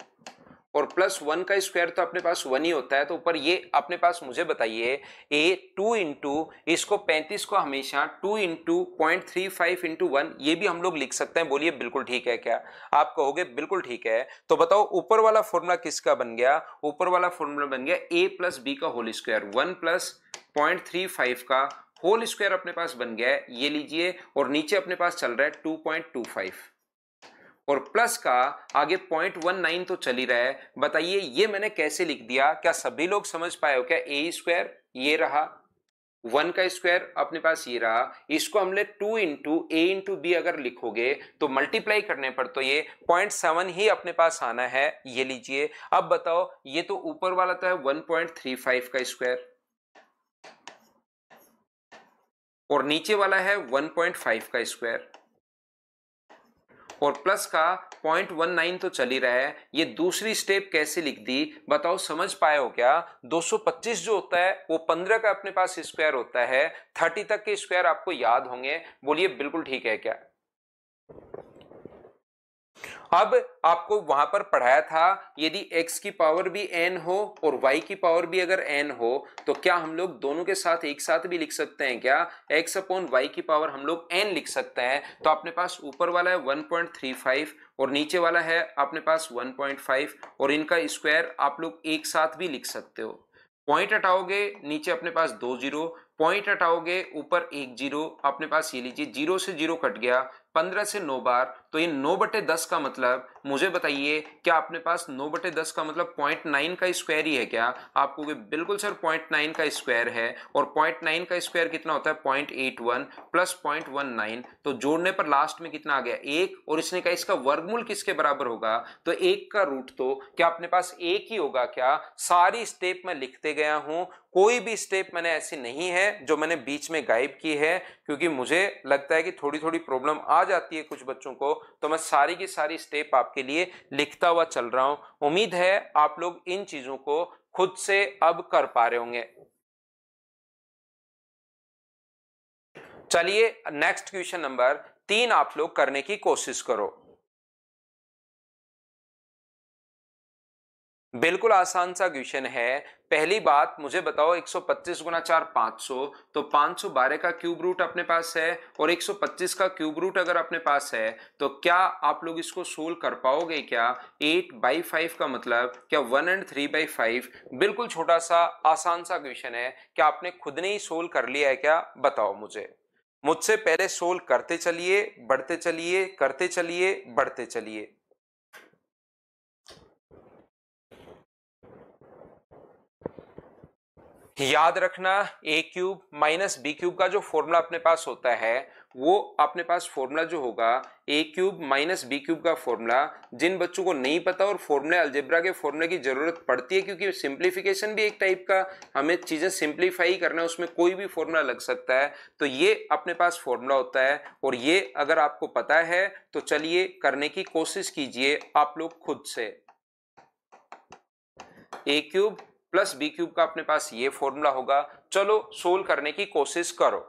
और प्लस 1 का स्क्वायर तो अपने पास 1 ही होता है, तो ऊपर ये अपने पास मुझे बताइए ए 2 इंटू इसको 35 को हमेशा 2 इंटू 0.35 इंटू 1 ये भी हम लोग लिख सकते हैं। बोलिए बिल्कुल ठीक है क्या? आप कहोगे बिल्कुल ठीक है। तो बताओ ऊपर वाला फॉर्मूला किसका बन गया? ऊपर वाला फॉर्मूला बन गया ए प्लस बी का होल स्क्वायर, 1 प्लस 0.35 का होल स्क्वायर अपने पास बन गया है, ये लीजिए, और नीचे अपने पास चल रहा है 2.25 और प्लस का आगे 0.19 तो चल ही रहा है। बताइए ये मैंने कैसे लिख दिया? क्या सभी लोग समझ पाए हो क्या? ए स्क्वायर ये रहा, 1 का स्क्वायर अपने पास ये रहा, इसको हमने 2 इंटू ए इंटू बी अगर लिखोगे तो मल्टीप्लाई करने पर तो ये 0.7 ही अपने पास आना है, ये लीजिए। अब बताओ ये तो ऊपर वाला तो है 1.35 का स्क्वायर और नीचे वाला है 1.5 का स्क्वायर और प्लस का 0.19 तो चल ही रहा है। ये दूसरी स्टेप कैसे लिख दी बताओ, समझ पाए हो क्या? 225 जो होता है वो 15 का अपने पास स्क्वायर होता है, 30 तक के स्क्वायर आपको याद होंगे। बोलिए बिल्कुल ठीक है क्या? अब आपको वहां पर पढ़ाया था यदि x की पावर भी n हो और y की पावर भी अगर n हो तो क्या हम लोग दोनों के साथ एक साथ भी लिख सकते हैं क्या? x अपॉन y की पावर हम लोग n लिख सकते हैं। तो अपने पास ऊपर वाला है 1.35 और नीचे वाला है अपने पास 1.5 और इनका स्क्वायर आप लोग एक साथ भी लिख सकते हो। पॉइंट हटाओगे नीचे अपने पास 2 जीरो, पॉइंट हटाओगे ऊपर 1 जीरो, अपने पास ये लीजिए 0 से 0 कट गया, 15 से 9 बार, तो ये 9/10 का मतलब मुझे बताइए क्या अपने पास 9/10 का मतलब 0.9 का स्क्वायर ही है क्या? आप कहोगे बिल्कुल सर 0.9 का स्क्वायर है, और 0.9 का स्क्वायर कितना होता है? 0.81 प्लस 0.19, तो जोड़ने पर लास्ट में कितना आ गया? 1, और इसने कहा इसका वर्गमूल किसके बराबर होगा? तो 1 का रूट तो क्या अपने पास 1 ही होगा क्या? सारी स्टेप मैं लिखते गया हूं, कोई भी स्टेप मैंने ऐसी नहीं है जो मैंने बीच में गायब की है, क्योंकि मुझे लगता है कि थोड़ी थोड़ी प्रॉब्लम आ जाती है कुछ बच्चों को, तो मैं सारी की सारी स्टेप आपके लिए लिखता हुआ चल रहा हूं। उम्मीद है आप लोग इन चीजों को खुद से अब कर पा रहे होंगे। चलिए नेक्स्ट क्वेश्चन नंबर 3 आप लोग करने की कोशिश करो। बिल्कुल आसान सा क्वेश्चन है। पहली बात मुझे बताओ 125 गुना 4 500, तो 512 का क्यूब रूट अपने पास है और 125 का क्यूब रूट अगर अपने पास है तो क्या आप लोग इसको सोल्व कर पाओगे क्या? 8/5 का मतलब क्या 1 and 3/5? बिल्कुल छोटा सा आसान सा क्वेश्चन है, क्या आपने खुद ने ही सोल्व कर लिया है क्या? बताओ मुझसे पहले सोल्व करते चलिए, बढ़ते चलिए, करते चलिए, बढ़ते चलिए। याद रखना a cube minus B cube का जो फॉर्मूला अपने पास होता है वो अपने पास फॉर्मूला जो होगा ए क्यूब माइनस बी क्यूब का फॉर्मूला, जिन बच्चों को नहीं पता और फॉर्मूले अलजेब्रा के फॉर्मूले की जरूरत पड़ती है क्योंकि सिंप्लीफिकेशन भी एक टाइप का, हमें चीजें सिंप्लीफाई करना है, उसमें कोई भी फॉर्मूला लग सकता है, तो ये अपने पास फॉर्मूला होता है और ये अगर आपको पता है तो चलिए करने की कोशिश कीजिए आप लोग खुद से। ए क्यूब प्लस बी क्यूब का अपने पास ये फॉर्मूला होगा, चलो सोल्व करने की कोशिश करो।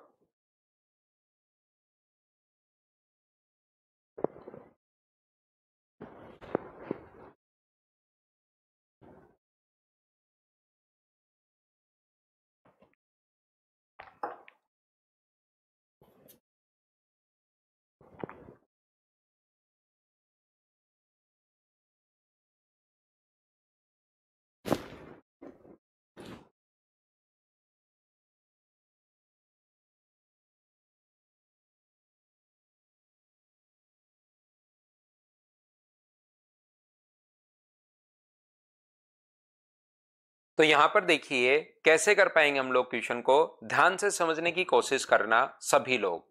तो यहां पर देखिए कैसे कर पाएंगे हम लोग क्वेश्चन को, ध्यान से समझने की कोशिश करना सभी लोग।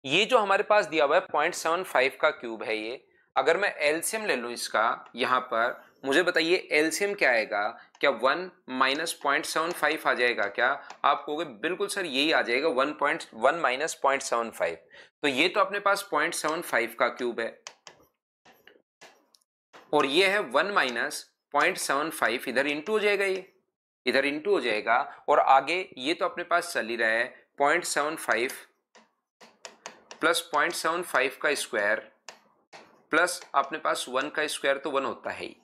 ये जो हमारे पास दिया हुआ है 0.75 का क्यूब है, ये अगर मैं एलसीएम ले लूं इसका, यहां पर मुझे बताइए एलसीएम क्या आएगा? क्या 1 माइनस 0.75 आ जाएगा क्या? आप कहोगे बिल्कुल सर यही आ जाएगा 1 माइनस 0.75, तो ये तो अपने पास 0.75 का क्यूब है और ये है 1 माइनस 0.75, इधर इंटू हो जाएगा, ये इधर इंटू हो जाएगा और आगे ये तो अपने पास चल ही रहा है 0.75 प्लस 0.75 का स्क्वायर प्लस अपने पास 1 का स्क्वायर तो 1 होता है ही।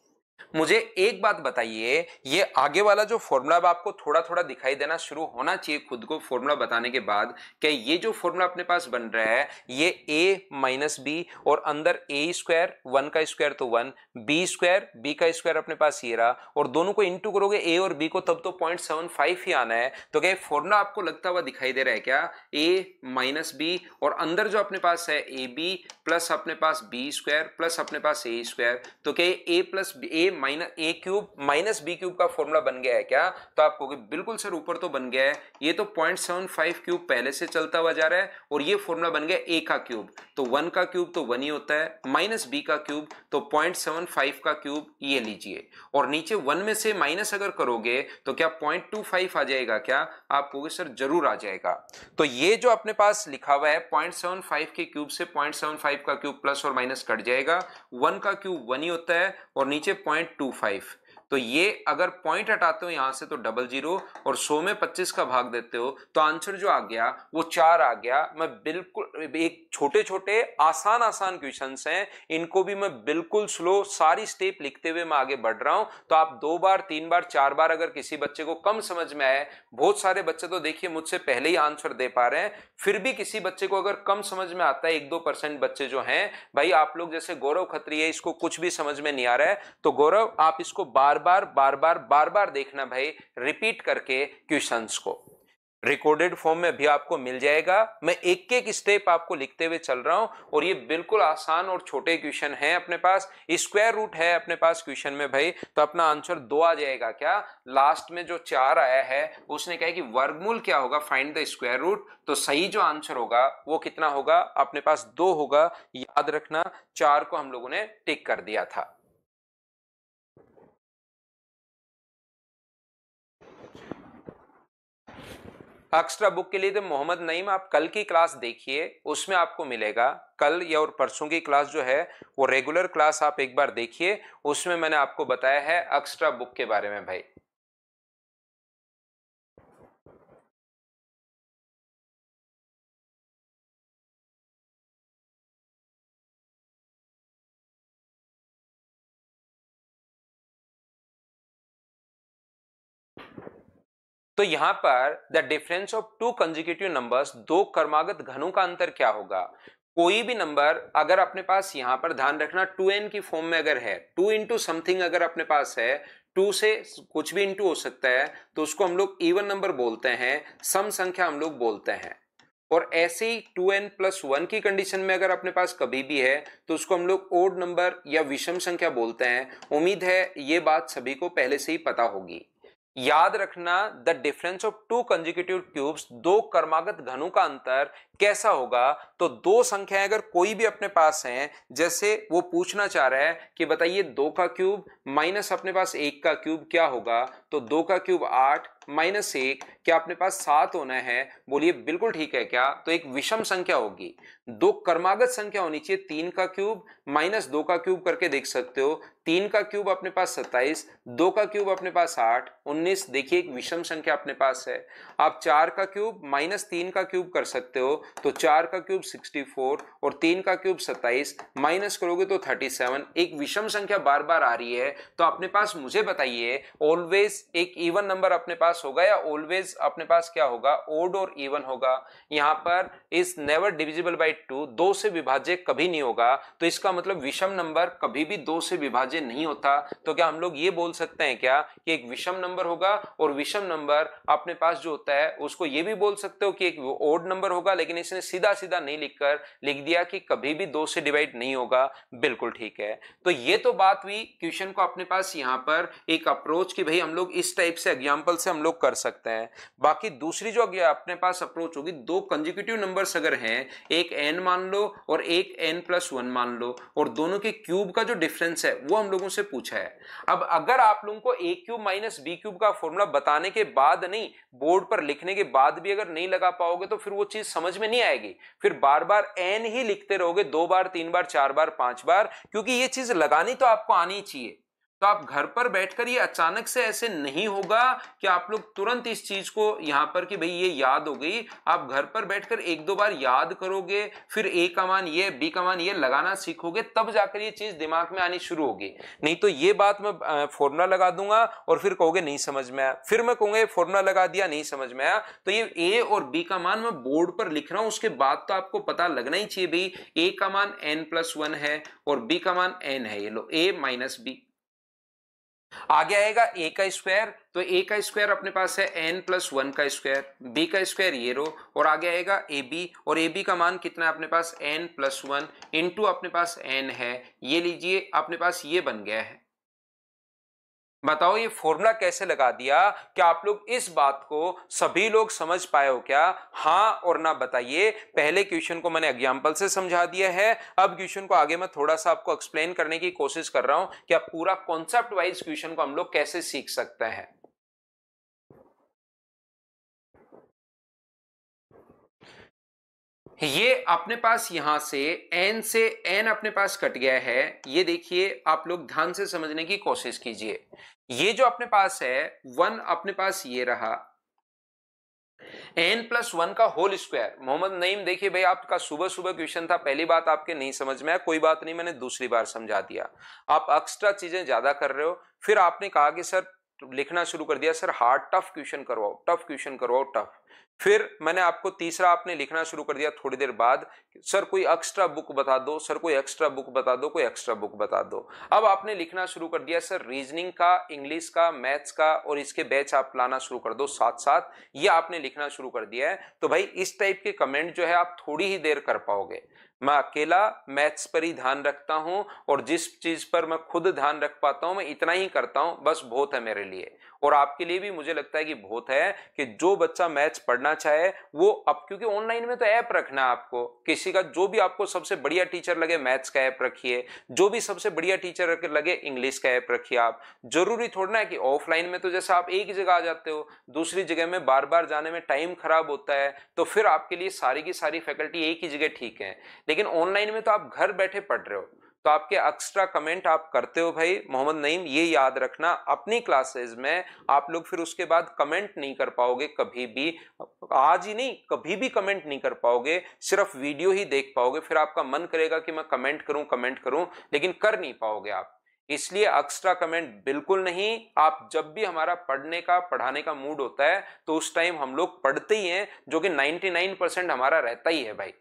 मुझे एक बात बताइए, ये आगे वाला जो फॉर्मूला अब आपको थोड़ा थोड़ा दिखाई देना शुरू होना चाहिए खुद को फॉर्मूला बताने के बाद, क्या ये जो फॉर्मूला अपने पास बन रहा है ये a माइनस बी और अंदर a स्क्वायर 1 का स्क्वायर तो 1, b स्क्वायर b का स्क्वायर अपने पास ये रहा, और दोनों को इंटू करोगे a और b को तब तो 0.75 ही आना है। तो क्या फॉर्मूला आपको लगता हुआ दिखाई दे रहा है क्या, a माइनस बी और अंदर जो अपने पास है ए बी प्लस अपने पास बी स्क्वायर प्लस अपने पास ए स्क्वायर, तो क्या a plus A minus A cube minus B cube का फॉर्मूला बन गया है क्या? तो आप कहोगे बिल्कुल सर ऊपर तो बन गया है, ये तो 0.75 क्यूब पहले से चलता हुआ जा रहा है और ये फॉर्मूला बन गया ए का क्यूब, तो 1 का क्यूब तो 1 ही होता है, माइनस बी का क्यूब तो 0.75 का क्यूब ये लीजिए, और नीचे 1 में से माइनस अगर करोगे तो क्या 0.25 आ जाएगा क्या? आप कहोगे सर जरूर आ जाएगा। तो ये जो अपने पास लिखा हुआ है 0.75 के क्यूब से 0.75 का क्यूब प्लस और माइनस कट जाएगा, 1 का क्यूब 1 ही होता है और नीचे 0.25, तो ये अगर पॉइंट हटाते हो यहां से तो 00 और 100 में 25 का भाग देते हो तो आंसर जो आ गया वो 4 आ गया। मैं बिल्कुल एक छोटे छोटे आसान आसान क्वेश्चंस हैं, इनको भी मैं बिल्कुल स्लो सारी स्टेप लिखते हुए मैं आगे बढ़ रहा हूं, तो आप 2 बार 3 बार 4 बार अगर किसी बच्चे को कम समझ में आए, बहुत सारे बच्चे तो देखिए मुझसे पहले ही आंसर दे पा रहे हैं, फिर भी किसी बच्चे को अगर कम समझ में आता है, 1-2% बच्चे जो हैं भाई, आप लोग जैसे गौरव खत्री है, इसको कुछ भी समझ में नहीं आ रहा है, तो गौरव आप इसको बार बार देखना भाई, रिपीट करके क्वेश्चंस को रिकॉर्डेड फॉर्म में भी आपको मिल जाएगा। मैं एक एक स्टेप आपको लिखते हुए चल रहा हूं और ये बिल्कुल आसान और छोटे क्वेश्चन हैं अपने पास, स्क्वायर रूट है अपने पास क्वेश्चन में भाई, तो अपना आंसर 2 आ जाएगा क्या? लास्ट में जो 4 आया है उसने कहा कि वर्गमूल क्या होगा, फाइंड द स्क्वायर रूट, तो सही जो आंसर होगा वो कितना होगा अपने पास 2 होगा, याद रखना 4 को हम लोगों ने टिक कर दिया था। एक्स्ट्रा बुक के लिए तो मोहम्मद नईम आप कल की क्लास देखिए, उसमें आपको मिलेगा, कल या और परसों की क्लास जो है वो रेगुलर क्लास आप एक बार देखिए, उसमें मैंने आपको बताया है एक्स्ट्रा बुक के बारे में भाई। तो यहां पर the difference of 2 consecutive numbers, 2 क्रमागत घनों का अंतर क्या होगा? कोई भी नंबर अगर अपने पास यहां पर ध्यान रखना 2n की फॉर्म में अगर है, 2 इंटू समथिंग अगर अपने पास है, 2 से कुछ भी इंटू हो सकता है, तो उसको हम लोग इवन नंबर बोलते हैं, सम संख्या हम लोग बोलते हैं। और ऐसे ही 2n प्लस 1 की कंडीशन में अगर अपने पास कभी भी है तो उसको हम लोग ओड नंबर या विषम संख्या बोलते हैं। उम्मीद है ये बात सभी को पहले से ही पता होगी। याद रखना the difference of 2 consecutive cubes, 2 क्रमागत घनों का अंतर कैसा होगा? तो 2 संख्याएं अगर कोई भी अपने पास हैं, जैसे वो पूछना चाह रहा है कि बताइए 2 का क्यूब माइनस अपने पास 1 का क्यूब क्या होगा, तो 2 का क्यूब 8 माइनस 1 क्या अपने पास 7 होना है? बोलिए बिल्कुल ठीक है क्या? तो एक विषम संख्या होगी, 2 क्रमागत संख्या होनी चाहिए, 3 का क्यूब माइनस 2 का क्यूब करके देख सकते हो, 3 का क्यूब अपने पास 27, 2 का क्यूब अपने पास 8, 19, देखिए एक विषम संख्या अपने पास है। आप 4 का क्यूब माइनस 3 का क्यूब कर सकते हो, तो 4 का क्यूब 64 और 3 का क्यूब 27, माइनस करोगे तो 37, एक विषम संख्या बार बार आ रही है, तो अपने पास मुझे बताइए ऑलवेज एक इवन नंबर अपने पास होगा या ऑलवेज अपने पास क्या होगा, ओड और इवन होगा? यहां पर इज नेवर डिविजिबल बाय 2, 2 से विभाज्य कभी नहीं होगा, तो इसका मतलब विषम नंबर कभी भी 2 से विभाज्य नहीं होता। तो क्या हम लोग ये बोल सकते हैं क्या कि एक विषम नंबर होगा, और विषम नंबर अपने पास जो होता है उसको ये भी बोल सकते हो कि एक ओड नंबर होगा, लेकिन इसने सीधा सीधा नहीं लिखकर लिख दिया कि कभी भी 2 से डिवाइड नहीं होगा। बिल्कुल ठीक है। तो ये तो बात हुई क्वेश्चन को अपने पास यहां पर एक अप्रोच कि भाई हम लोग इस टाइप से एग्जांपल से हम लोग कर सकते हैं। बाकी दूसरी जो अपने पास अप्रोच होगी, 2 कंसेक्यूटिव नंबर्स अगर हैं, एक n मान लो और एक n+1 मान लो, और दोनों के क्यूब का जो डिफरेंस है वो हम लोगों से पूछा है। अब अगर आप लोगों को a cube minus b cube का फॉर्मूला बताने के बाद नहीं, बोर्ड पर लिखने के बाद भी अगर नहीं लगा पाओगे तो फिर वो चीज समझ में नहीं आएगी, फिर बार बार n ही लिखते रहोगे, 2 बार 3 बार 4 बार 5 बार, क्योंकि ये चीज लगानी तो आपको आनी चाहिए। तो आप घर पर बैठकर ये अचानक से ऐसे नहीं होगा कि आप लोग तुरंत इस चीज को यहां पर कि भाई ये याद हो गई। आप घर पर बैठकर एक दो बार याद करोगे, फिर ए का मान ये, बी का मान ये लगाना सीखोगे, तब जाकर ये चीज दिमाग में आनी शुरू होगी। नहीं तो ये बात मैं फॉर्मूला लगा दूंगा और फिर कहोगे नहीं समझ में आया, फिर मैं कहूंगा फॉर्मूला लगा दिया नहीं समझ में आया। तो ये ए और बी का मान मैं बोर्ड पर लिख रहा हूं, उसके बाद तो आपको पता लगना ही चाहिए भाई ए का मान n+1 है और बी का मान n है। ये लो a माइनस बी। आगे आएगा a का स्क्वायर, तो a का स्क्वायर अपने पास है n+1 का स्क्वायर, b का स्क्वायर ये रो, और आगे आएगा ab, और ab का मान कितना है अपने पास n+1 इंटू अपने पास n है, ये लीजिए अपने पास ये बन गया है। बताओ ये फॉर्मूला कैसे लगा दिया? क्या आप लोग इस बात को सभी लोग समझ पाए हो क्या? हाँ और ना बताइए। पहले क्वेश्चन को मैंने एग्जांपल से समझा दिया है, अब क्वेश्चन को आगे मैं थोड़ा सा आपको एक्सप्लेन करने की कोशिश कर रहा हूं कि आप पूरा कॉन्सेप्ट वाइज क्वेश्चन को हम लोग कैसे सीख सकते हैं। ये अपने पास यहां से n से n अपने पास कट गया है, ये देखिए आप लोग ध्यान से समझने की कोशिश कीजिए। ये जो अपने पास है 1 अपने पास ये रहा, n+1 का होल स्क्वायर। मोहम्मद नईम देखिए भाई आपका सुबह सुबह क्वेश्चन था, पहली बात आपके नहीं समझ में आया, कोई बात नहीं, मैंने दूसरी बार समझा दिया। आप एक्स्ट्रा चीजें ज्यादा कर रहे हो, फिर आपने कहा कि सर लिखना शुरू कर दिया, सर हार्ड टफ क्वेश्चन करवाओ, टफ क्वेश्चन करवाओ टफ। फिर मैंने आपको तीसरा आपने लिखना शुरू कर दिया थोड़ी देर बाद, सर कोई एक्स्ट्रा बुक बता दो, सर कोई एक्स्ट्रा बुक बता दो, कोई एक्स्ट्रा बुक बता दो। अब आपने लिखना शुरू कर दिया सर रीजनिंग का, इंग्लिश का, मैथ्स का, और इसके बैच आप लाना शुरू कर दो साथ साथ, ये आपने लिखना शुरू कर दिया है। तो भाई इस टाइप के कमेंट जो है आप थोड़ी ही देर कर पाओगे। मैं अकेला मैथ्स पर ही ध्यान रखता हूं, और जिस चीज पर मैं खुद ध्यान रख पाता हूं मैं इतना ही करता हूं, बस बहुत है मेरे लिए, और आपके लिए भी मुझे लगता है कि बहुत है कि जो बच्चा मैथ्स पढ़ना चाहे वो अब, क्योंकि ऑनलाइन में तो ऐप रखना है आपको, किसी का जो भी आपको सबसे बढ़िया टीचर लगे मैथ्स का ऐप रखिए, जो भी सबसे बढ़िया टीचर लगे इंग्लिश का ऐप रखिए। आप जरूरी थोड़ा है कि ऑफलाइन में तो जैसे आप एक ही जगह आ जाते हो, दूसरी जगह में बार बार जाने में टाइम खराब होता है, तो फिर आपके लिए सारी की सारी फैकल्टी एक ही जगह ठीक है। लेकिन ऑनलाइन में तो आप घर बैठे पढ़ रहे हो, तो आपके एक्स्ट्रा कमेंट आप करते हो भाई मोहम्मद नईम, ये याद रखना अपनी क्लासेस में आप लोग फिर उसके बाद कमेंट नहीं कर पाओगे कभी भी, आज ही नहीं कभी भी कमेंट नहीं कर पाओगे, सिर्फ वीडियो ही देख पाओगे। फिर आपका मन करेगा कि मैं कमेंट करूं, लेकिन कर नहीं पाओगे आप। इसलिए एक्स्ट्रा कमेंट बिल्कुल नहीं। आप जब भी हमारा पढ़ने का पढ़ाने का मूड होता है तो उस टाइम हम लोग पढ़ते ही हैं, जो कि 99% हमारा रहता ही है भाई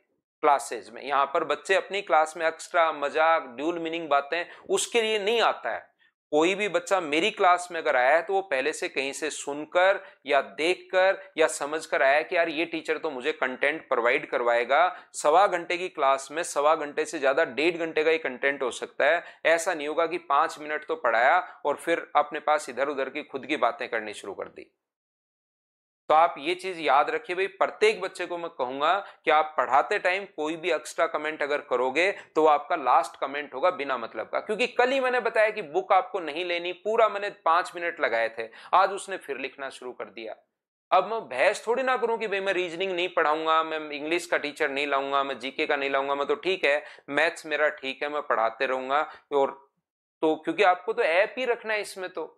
क्लासेज में। यहां पर बच्चे अपनी क्लास में एक्स्ट्रा मजाक ड्यूल मीनिंग बातें उसके लिए नहीं आता है। कोई भी बच्चा मेरी क्लास में अगर आया है तो वो पहले से कहीं से सुनकर या देखकर या समझकर आया कि यार ये टीचर तो मुझे कंटेंट प्रोवाइड करवाएगा। 1.25 घंटे की क्लास में 1.25 घंटे से ज्यादा 1.5 घंटे का ही कंटेंट हो सकता है। ऐसा नहीं होगा कि 5 मिनट तो पढ़ाया और फिर अपने पास इधर उधर की खुद की बातें करनी शुरू कर दी। तो आप ये चीज याद रखिए भाई, प्रत्येक बच्चे को मैं कहूंगा कि आप पढ़ाते टाइम कोई भी एक्स्ट्रा कमेंट अगर करोगे तो वो आपका लास्ट कमेंट होगा बिना मतलब का। क्योंकि कल ही मैंने बताया कि बुक आपको नहीं लेनी, पूरा मैंने 5 मिनट लगाए थे, आज उसने फिर लिखना शुरू कर दिया। अब मैं बहस थोड़ी ना करूं कि भाई मैं रीजनिंग नहीं पढ़ाऊंगा, मैं इंग्लिश का टीचर नहीं लाऊंगा, मैं जीके का नहीं लाऊंगा, मैं तो ठीक है मैथ्स मेरा ठीक है मैं पढ़ाते रहूंगा। और तो क्योंकि आपको तो ऐप ही रखना है इसमें, तो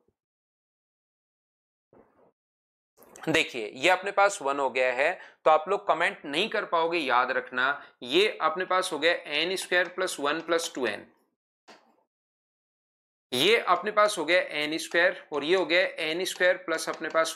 देखिए ये अपने पास 1 हो गया है, तो आप लोग कमेंट नहीं कर पाओगे, याद रखना। ये अपने पास हो गया n² + 1 + 2n, ये अपने पास हो गया n², और ये हो गया n² प्लस अपने पास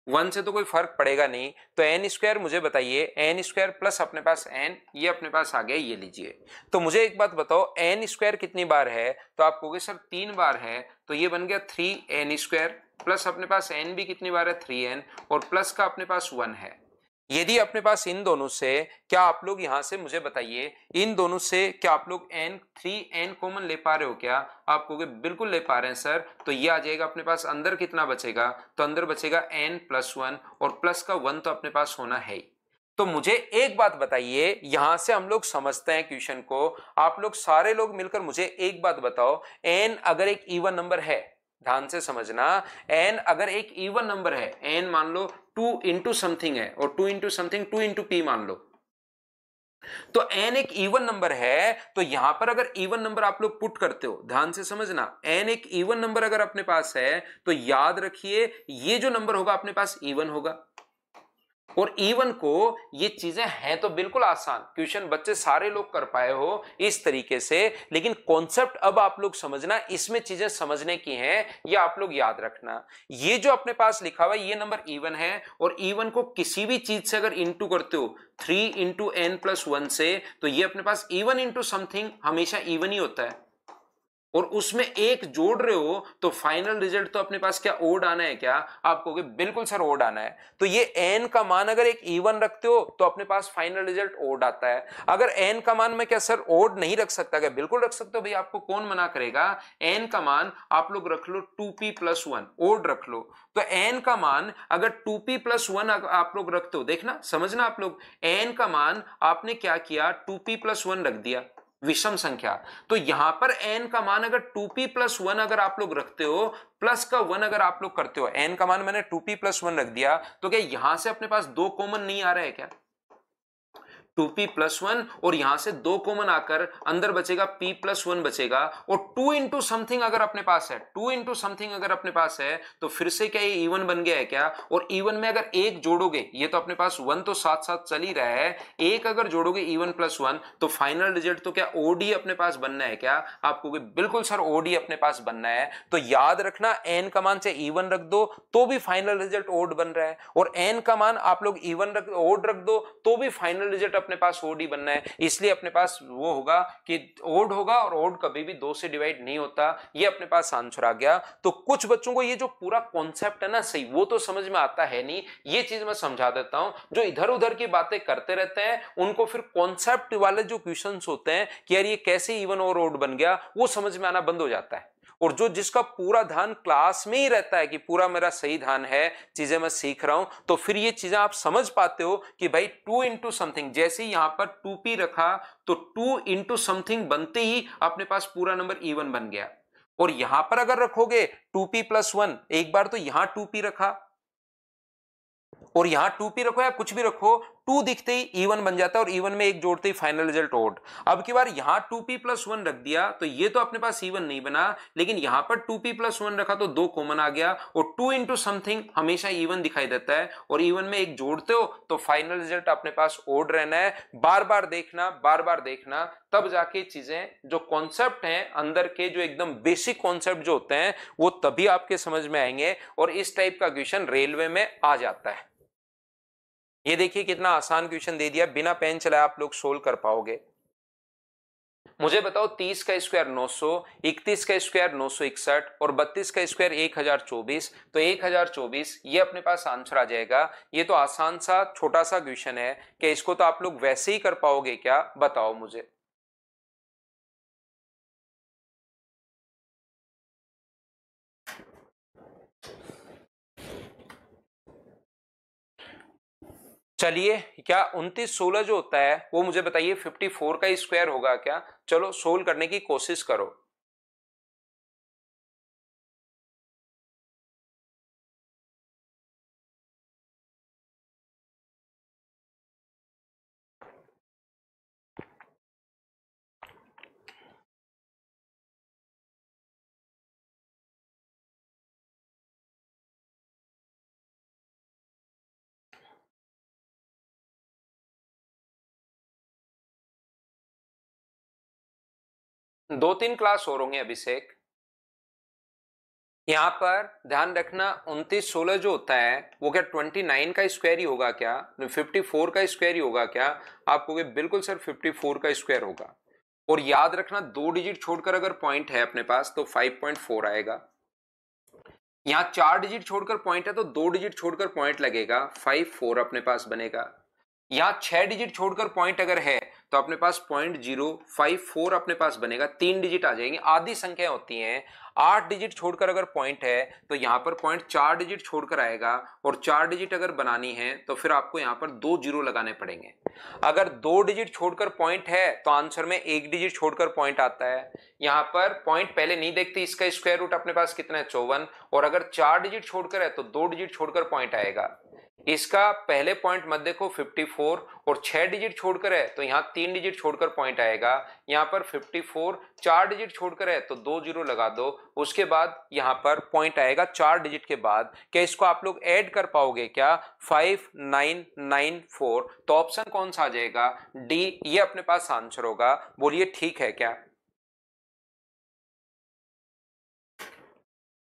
1 से तो कोई फर्क पड़ेगा नहीं, तो n² मुझे बताइए n² प्लस अपने पास n, ये अपने पास आ गया, ये लीजिए। तो मुझे एक बात बताओ n² कितनी बार है? तो आप कहोगे सर 3 बार है, तो ये बन गया 3n² प्लस अपने पास n भी कितनी बार है 3n, और प्लस का अपने पास 1 है। यदि अपने पास इन दोनों से, क्या आप लोग यहां से मुझे बताइए इन दोनों से क्या आप लोग n 3n कॉमन ले पा रहे हो क्या? आप कहोगे बिल्कुल ले पा रहे हैं सर। तो ये आ जाएगा अपने पास, अंदर कितना बचेगा? तो अंदर बचेगा n+1, और प्लस का 1 तो अपने पास होना है ही। तो मुझे एक बात बताइए, यहां से हम लोग समझते हैं क्वेश्चन को, आप लोग सारे लोग मिलकर मुझे एक बात बताओ, n अगर एक इवन नंबर है, ध्यान से समझना, n अगर एक इवन नंबर है, n मान लो 2 इंटू समथिंग है, और 2 इंटू समथिंग 2 इंटू p मान लो, तो n एक इवन नंबर है, तो यहां पर अगर इवन नंबर आप लोग पुट करते हो, ध्यान से समझना, n एक इवन नंबर अगर अपने पास है तो याद रखिए ये जो नंबर होगा अपने पास इवन होगा। और इवन को ये चीजें हैं तो बिल्कुल आसान, क्वेश्चन बच्चे सारे लोग कर पाए हो इस तरीके से, लेकिन कॉन्सेप्ट अब आप लोग समझना, इसमें चीजें समझने की हैं, ये आप लोग याद रखना। ये जो अपने पास लिखा हुआ है ये नंबर इवन है, और इवन को किसी भी चीज से अगर इंटू करते हो 3 इंटू n प्लस 1 से, तो ये अपने पास इवन इंटू समथिंग हमेशा इवन ही होता है, और उसमें एक जोड़ रहे हो तो फाइनल रिजल्ट तो अपने पास क्या ओड आना है क्या? आप कहोगे बिल्कुल सर ओड आना है। तो ये n का मान अगर एक इवन रखते हो तो अपने पास फाइनल रिजल्ट ओड आता है। अगर n का मान मैं क्या सर ओड नहीं रख सकता क्या? बिल्कुल रख सकते हो भाई, आपको कौन मना करेगा। n का मान आप लोग रख लो 2p प्लस 1, ओड रख लो। तो n का मान अगर 2p प्लस 1 आप लोग रखते हो, देखना समझना आप लोग, n का मान आपने क्या किया 2p प्लस 1 रख दिया, विषम संख्या। तो यहां पर n का मान अगर 2p प्लस 1 अगर आप लोग रखते हो, प्लस का 1 अगर आप लोग करते हो, n का मान मैंने 2p प्लस 1 रख दिया, तो क्या यहां से अपने पास दो कॉमन नहीं आ रहा है क्या? 2p प्लस 1 और यहां से दो कॉमन आकर अंदर बचेगा p प्लस 1 बचेगा, और 2 इंटू समथिंग अगर अपने पास है, 2 इंटू समथिंग अगर अपने पास है तो फिर से क्या ये इवन बन गया है क्या? और इवन में अगर एक जोड़ोगे, ये तो अपने पास 1 तो साथ साथ चल ही रहा है, एक अगर जोड़ोगे इवन प्लस 1 तो फाइनल रिजल्ट तो क्या ओडी अपने पास बनना है क्या? आपको बिल्कुल सर ओडी अपने पास बनना है। तो याद रखना n का मान चाहे इवन रख दो तो भी फाइनल रिजल्ट ओड बन रहा है, और n का मान आप लोग इवन ओड रख दो तो भी फाइनल रिजल्ट अपने पास ओड ही बनना है। इसलिए अपने पास वो होगा कि ओड होगा, और ओड कभी भी 2 से डिवाइड नहीं होता। ये अपने पास आंसर आ गया। तो कुछ बच्चों को ये जो पूरा कॉन्सेप्ट है ना सही, वो तो समझ में आता है नहीं, ये चीज मैं समझा देता हूं। जो इधर उधर की बातें करते रहते हैं उनको फिर कॉन्सेप्ट वाले जो क्वेश्चंस होते हैं कि यार ये कैसे इवन और ओड बन गया, वो समझ में आना बंद हो जाता है। और जो जिसका पूरा ध्यान क्लास में ही रहता है कि पूरा मेरा सही ध्यान है, चीजें मैं सीख रहा हूं, तो फिर ये चीजें आप समझ पाते हो कि भाई 2 इंटू समथिंग, जैसे यहां पर 2p रखा तो 2 इंटू समथिंग बनते ही अपने पास पूरा नंबर इवन बन गया। और यहां पर अगर रखोगे 2p प्लस 1, एक बार तो यहां 2p रखा और यहां 2p रखो या कुछ भी रखो, 2 दिखते ही इवन बन जाता है, और इवन में एक जोड़ते ही फाइनल रिजल्ट ओड। अब की बार यहां 2p प्लस 1 रख दिया तो ये तो अपने पास इवन नहीं बना, लेकिन यहां पर 2p प्लस 1 रखा तो 2 कॉमन आ गया, और 2 इंटू समथिंग हमेशा इवन दिखाई देता है, और इवन में एक जोड़ते हो तो फाइनल रिजल्ट अपने पास ओड रहना है। बार बार देखना, बार बार देखना, तब जाके चीजें जो कॉन्सेप्ट हैं अंदर के, जो एकदम बेसिक कॉन्सेप्ट जो होते हैं वो तभी आपके समझ में आएंगे, और इस टाइप का क्वेश्चन रेलवे में आ जाता है। ये देखिए कितना आसान क्वेश्चन दे दिया, बिना पेन चलाए आप लोग सोल्व कर पाओगे। मुझे बताओ 30 का स्क्वायर 900, 31 का स्क्वायर 961 और 32 का स्क्वायर 1024, तो 1024 ये अपने पास आंसर आ जाएगा। ये तो आसान सा छोटा सा क्वेश्चन है कि इसको तो आप लोग वैसे ही कर पाओगे क्या? बताओ मुझे। चलिए, क्या 29 16 जो होता है वो मुझे बताइए 54 का स्क्वायर होगा क्या? चलो सोल्व करने की कोशिश करो। दो तीन क्लास और होंगे अभिषेक। यहां पर ध्यान रखना 29 16 जो होता है वो क्या 29 का स्क्वायर ही होगा क्या? 54 का स्क्वायर ही होगा क्या? आप कहोगे बिल्कुल सर 54 का स्क्वायर होगा। और याद रखना 2 डिजिट छोड़कर अगर पॉइंट है अपने पास तो 5.4 आएगा। यहां 4 डिजिट छोड़कर पॉइंट है तो 2 डिजिट छोड़कर पॉइंट लगेगा, 54 अपने पास बनेगा। यहां 6 डिजिट छोड़कर पॉइंट अगर है तो अपने पास 0.054 अपने पास बनेगा, 3 डिजिट आ जाएंगे। आधी संख्या होती हैं, 8 डिजिट छोड़कर अगर पॉइंट है तो यहां पर पॉइंट 4 डिजिट छोड़कर आएगा, और 4 डिजिट अगर बनानी है तो फिर आपको यहां पर 2 जीरो लगाने पड़ेंगे। अगर 2 डिजिट छोड़कर पॉइंट है तो आंसर में 1 डिजिट छोड़कर पॉइंट आता है। यहां पर पॉइंट पहले नहीं देखते, इसका स्क्वायर रूट अपने पास कितना है 54, और अगर 4 डिजिट छोड़कर है तो 2 डिजिट छोड़कर पॉइंट आएगा। इसका पहले पॉइंट मत देखो 54 और 6 डिजिट छोड़कर है तो यहाँ 3 डिजिट छोड़कर पॉइंट आएगा। यहाँ पर 54 4 डिजिट छोड़कर है तो 2 जीरो लगा दो, उसके बाद यहाँ पर पॉइंट आएगा 4 डिजिट के बाद। क्या इसको आप लोग ऐड कर पाओगे क्या? 5994। तो ऑप्शन कौन सा आ जाएगा? डी, ये अपने पास आंसर होगा। बोलिए ठीक है क्या?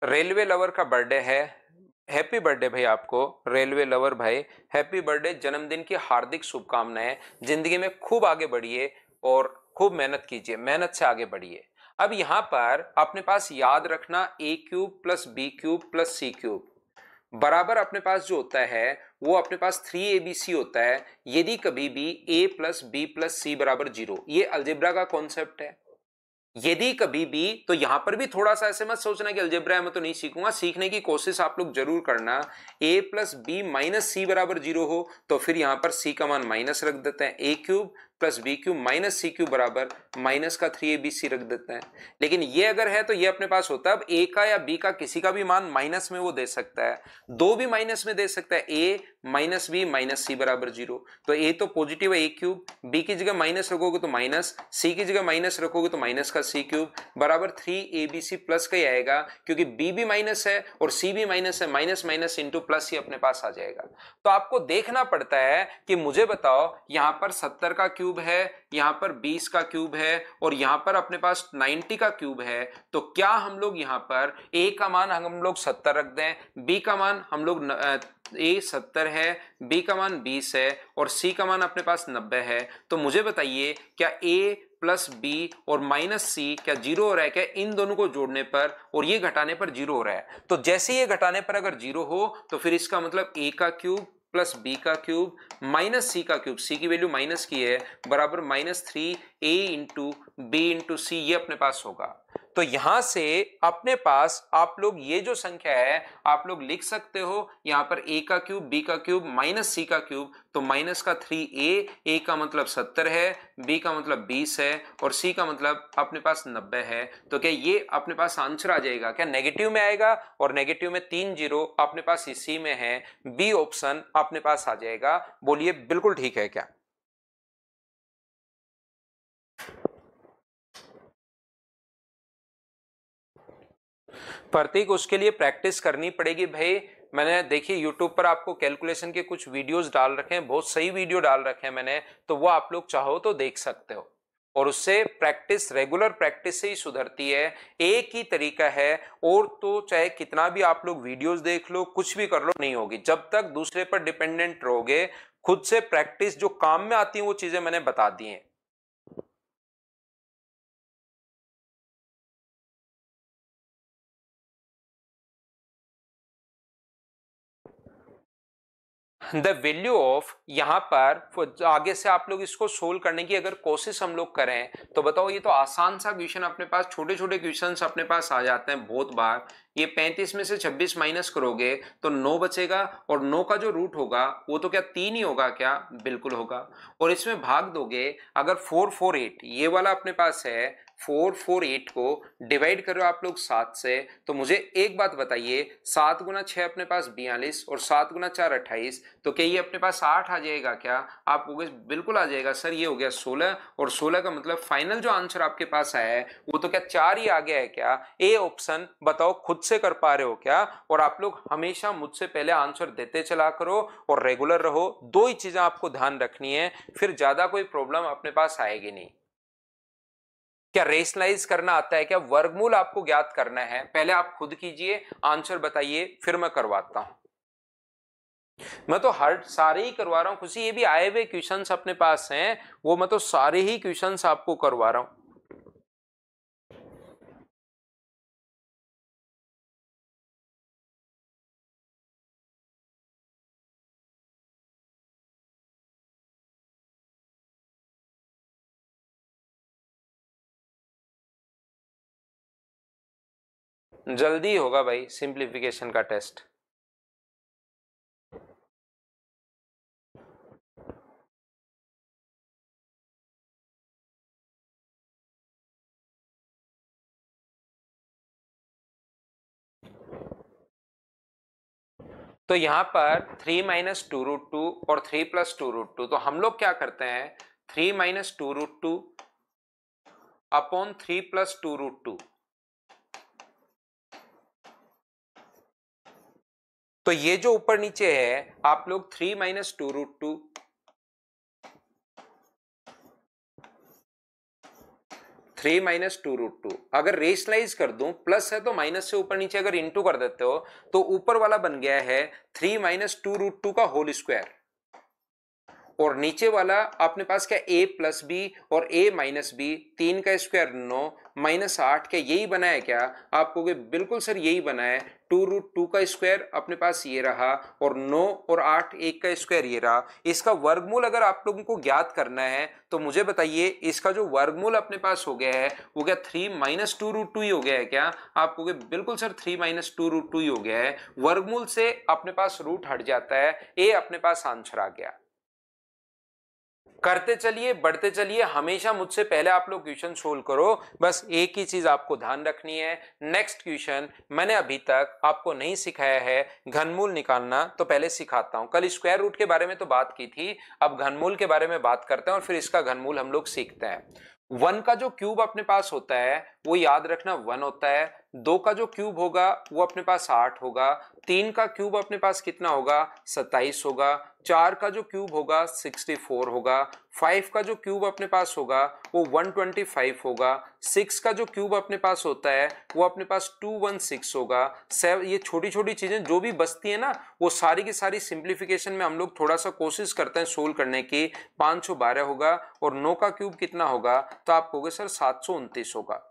रेलवे लवर का बर्थडे है। हैप्पी बर्थडे भाई आपको, रेलवे लवर भाई, हैप्पी बर्थडे, जन्मदिन की हार्दिक शुभकामनाएं। जिंदगी में खूब आगे बढ़िए और खूब मेहनत कीजिए, मेहनत से आगे बढ़िए। अब यहां पर अपने पास याद रखना a cube plus B cube plus c cube बराबर अपने पास जो होता है वो अपने पास 3abc होता है यदि कभी भी a प्लस बी प्लस सी बराबर 0। ये अलजेब्रा का कॉन्सेप्ट है। यदि कभी भी, तो यहां पर भी थोड़ा सा ऐसे मत सोचना कि अलजेब्रा में तो नहीं सीखूंगा, सीखने की कोशिश आप लोग जरूर करना। a प्लस बी माइनस सी बराबर 0 हो तो फिर यहां पर c का मान माइनस रख देते हैं। a cube plus B cube minus C cube बराबर माइनस का 3abc रख देते हैं। लेकिन ये अगर है तो ये अपने पास होता है, अब a का या b का किसी का भी मान माइनस में वो दे सकता है, दो भी माइनस में दे सकता है, a माइनस बी माइनस सी बराबर 0। तो a तो पॉजिटिव है a क्यूब, b की जगह माइनस रखोगे तो माइनस, c की जगह माइनस रखोगे तो माइनस का c क्यूब बराबर 3abc प्लस का ही आएगा, क्योंकि b भी माइनस है और c भी माइनस है, माइनस माइनस इंटू प्लस ही अपने पास आ जाएगा। तो आपको देखना पड़ता है कि मुझे बताओ यहां पर 70 का क्यूब है, यहां पर 20 का क्यूब है और यहां पर अपने पास 90 का क्यूब है। तो क्या हम लोग यहां पर a का मान हम लोग 70 रख दें, b का मान हम लोग a 70 है, b का मान 20 है और c का मान अपने पास 90 है। तो मुझे बताइए क्या a प्लस बी और माइनस सी क्या 0 हो रहा है क्या इन दोनों को जोड़ने पर और ये घटाने पर 0 हो रहा है? तो जैसे ये घटाने पर अगर 0 हो तो फिर इसका मतलब a का क्यूब प्लस बी का क्यूब माइनस सी का क्यूब, सी की वैल्यू माइनस की है, बराबर -3a इंटू बी इंटू सी, ये अपने पास होगा। तो यहां से अपने पास आप लोग ये जो संख्या है आप लोग लिख सकते हो, यहां पर a का क्यूब b का क्यूब माइनस सी का क्यूब, तो माइनस का 3a, a का मतलब 70 है, b का मतलब 20 है और c का मतलब अपने पास 90 है। तो क्या ये अपने पास आंसर आ जाएगा? क्या नेगेटिव में आएगा? और नेगेटिव में 3 जीरो अपने पास इसी में है, बी ऑप्शन अपने पास आ जाएगा। बोलिए बिल्कुल ठीक है क्या? प्रतीक, उसके लिए प्रैक्टिस करनी पड़ेगी भाई। मैंने देखिए YouTube पर आपको कैलकुलेशन के कुछ वीडियोस डाल रखे हैं, बहुत सही वीडियो डाल रखे हैं मैंने, तो वो आप लोग चाहो तो देख सकते हो। और उससे प्रैक्टिस, रेगुलर प्रैक्टिस से ही सुधरती है। एक ही तरीका है, और तो चाहे कितना भी आप लोग वीडियोस देख लो, कुछ भी कर लो, नहीं होगी जब तक दूसरे पर डिपेंडेंट रहोगे। खुद से प्रैक्टिस, जो काम में आती है वो चीजें मैंने बता दी हैं। द वैल्यू ऑफ, यहां पर आगे से आप लोग इसको सोल्व करने की अगर कोशिश हम लोग करें तो बताओ, ये तो आसान सा क्वेश्चन अपने पास, छोटे छोटे क्वेश्चन अपने पास आ जाते हैं बहुत बार। ये 35 में से 26 माइनस करोगे तो 9 बचेगा और 9 का जो रूट होगा वो तो क्या 3 ही होगा क्या? बिल्कुल होगा। और इसमें भाग दोगे अगर 448 ये वाला अपने पास है, 448 को डिवाइड करो आप लोग 7 से, तो मुझे एक बात बताइए, 7 गुना 6 अपने पास 42 और 7 गुना 4 28, तो क्या ये अपने पास 8 आ जाएगा क्या? आप कहोगे बिल्कुल आ जाएगा सर, ये हो गया 16 और 16 का मतलब फाइनल जो आंसर आपके पास आया है वो तो क्या 4 ही आ गया है क्या? ए ऑप्शन बताओ खुद से कर पा रहे हो क्या? और आप लोग हमेशा मुझसे पहले आंसर देते चला करो और रेगुलर रहो, दो ही चीजें आपको ध्यान रखनी है, फिर ज्यादा कोई प्रॉब्लम अपने पास आएगी नहीं। क्या रेशनलाइज करना आता है क्या? वर्गमूल आपको ज्ञात करना है, पहले आप खुद कीजिए, आंसर बताइए, फिर मैं करवाता हूं। मैं तो हर सारे ही करवा रहा हूं खुशी, ये भी आए हुए क्वेश्चंस अपने पास हैं, वो मैं तो सारे ही क्वेश्चंस आपको करवा रहा हूं। जल्दी होगा भाई सिंप्लीफिकेशन का टेस्ट। तो यहां पर 3 माइनस टू रूट टू और 3 प्लस टू रूट टू, तो हम लोग क्या करते हैं 3 minus two root two upon 3 plus two root two. तो ये जो ऊपर नीचे है आप लोग 3 minus two root two 3 minus two root two, अगर रेशनलाइज कर दूं प्लस है तो माइनस से ऊपर नीचे अगर इंटू कर देते हो तो ऊपर वाला बन गया है 3 माइनस टू रूट टू का होल स्क्वायर, और नीचे वाला अपने पास क्या a प्लस बी और a माइनस बी, 3 का स्क्वायर 9 माइनस 8, क्या यही बना है क्या? आप कहोगे बिल्कुल सर यही बना है, 2 रूट 2 का स्क्वायर अपने पास ये रहा और 9 और 8 1 का स्क्वायर ये रहा। इसका वर्गमूल अगर आप लोगों को ज्ञात करना है तो मुझे बताइए इसका जो वर्गमूल अपने पास हो गया है वो क्या 3 माइनस टू रूट टू ही हो गया है क्या? आप कहोगे बिल्कुल sir 3 minus two root two ही हो गया है। वर्गमूल से अपने पास रूट हट जाता है, ए अपने पास आंसर आ गया। करते चलिए, बढ़ते चलिए, हमेशा मुझसे पहले आप लोग क्वेश्चन सोल्व करो, बस एक ही चीज आपको ध्यान रखनी है। नेक्स्ट क्वेश्चन मैंने अभी तक आपको नहीं सिखाया है घनमूल निकालना, तो पहले सिखाता हूं। कल स्क्वायर रूट के बारे में तो बात की थी, अब घनमूल के बारे में बात करते हैं और फिर इसका घनमूल हम लोग सीखते हैं। 1 का जो क्यूब अपने पास होता है वो याद रखना 1 होता है, 2 का जो क्यूब होगा वो अपने पास 8 होगा, 3 का क्यूब अपने पास कितना होगा 27 होगा, 4 का जो क्यूब होगा 64 होगा, 5 का जो क्यूब अपने पास होगा वो 125 होगा, 6 का जो क्यूब अपने पास होता है वो अपने पास 216 होगा। 7, ये छोटी छोटी चीजें जो भी बचती है ना वो सारी की सारी सिंप्लीफिकेशन में हम लोग थोड़ा सा कोशिश करते हैं सोल्व करने की। 512 होगा और 9 का क्यूब कितना होगा, तो आप कहोगे सर 729 होगा।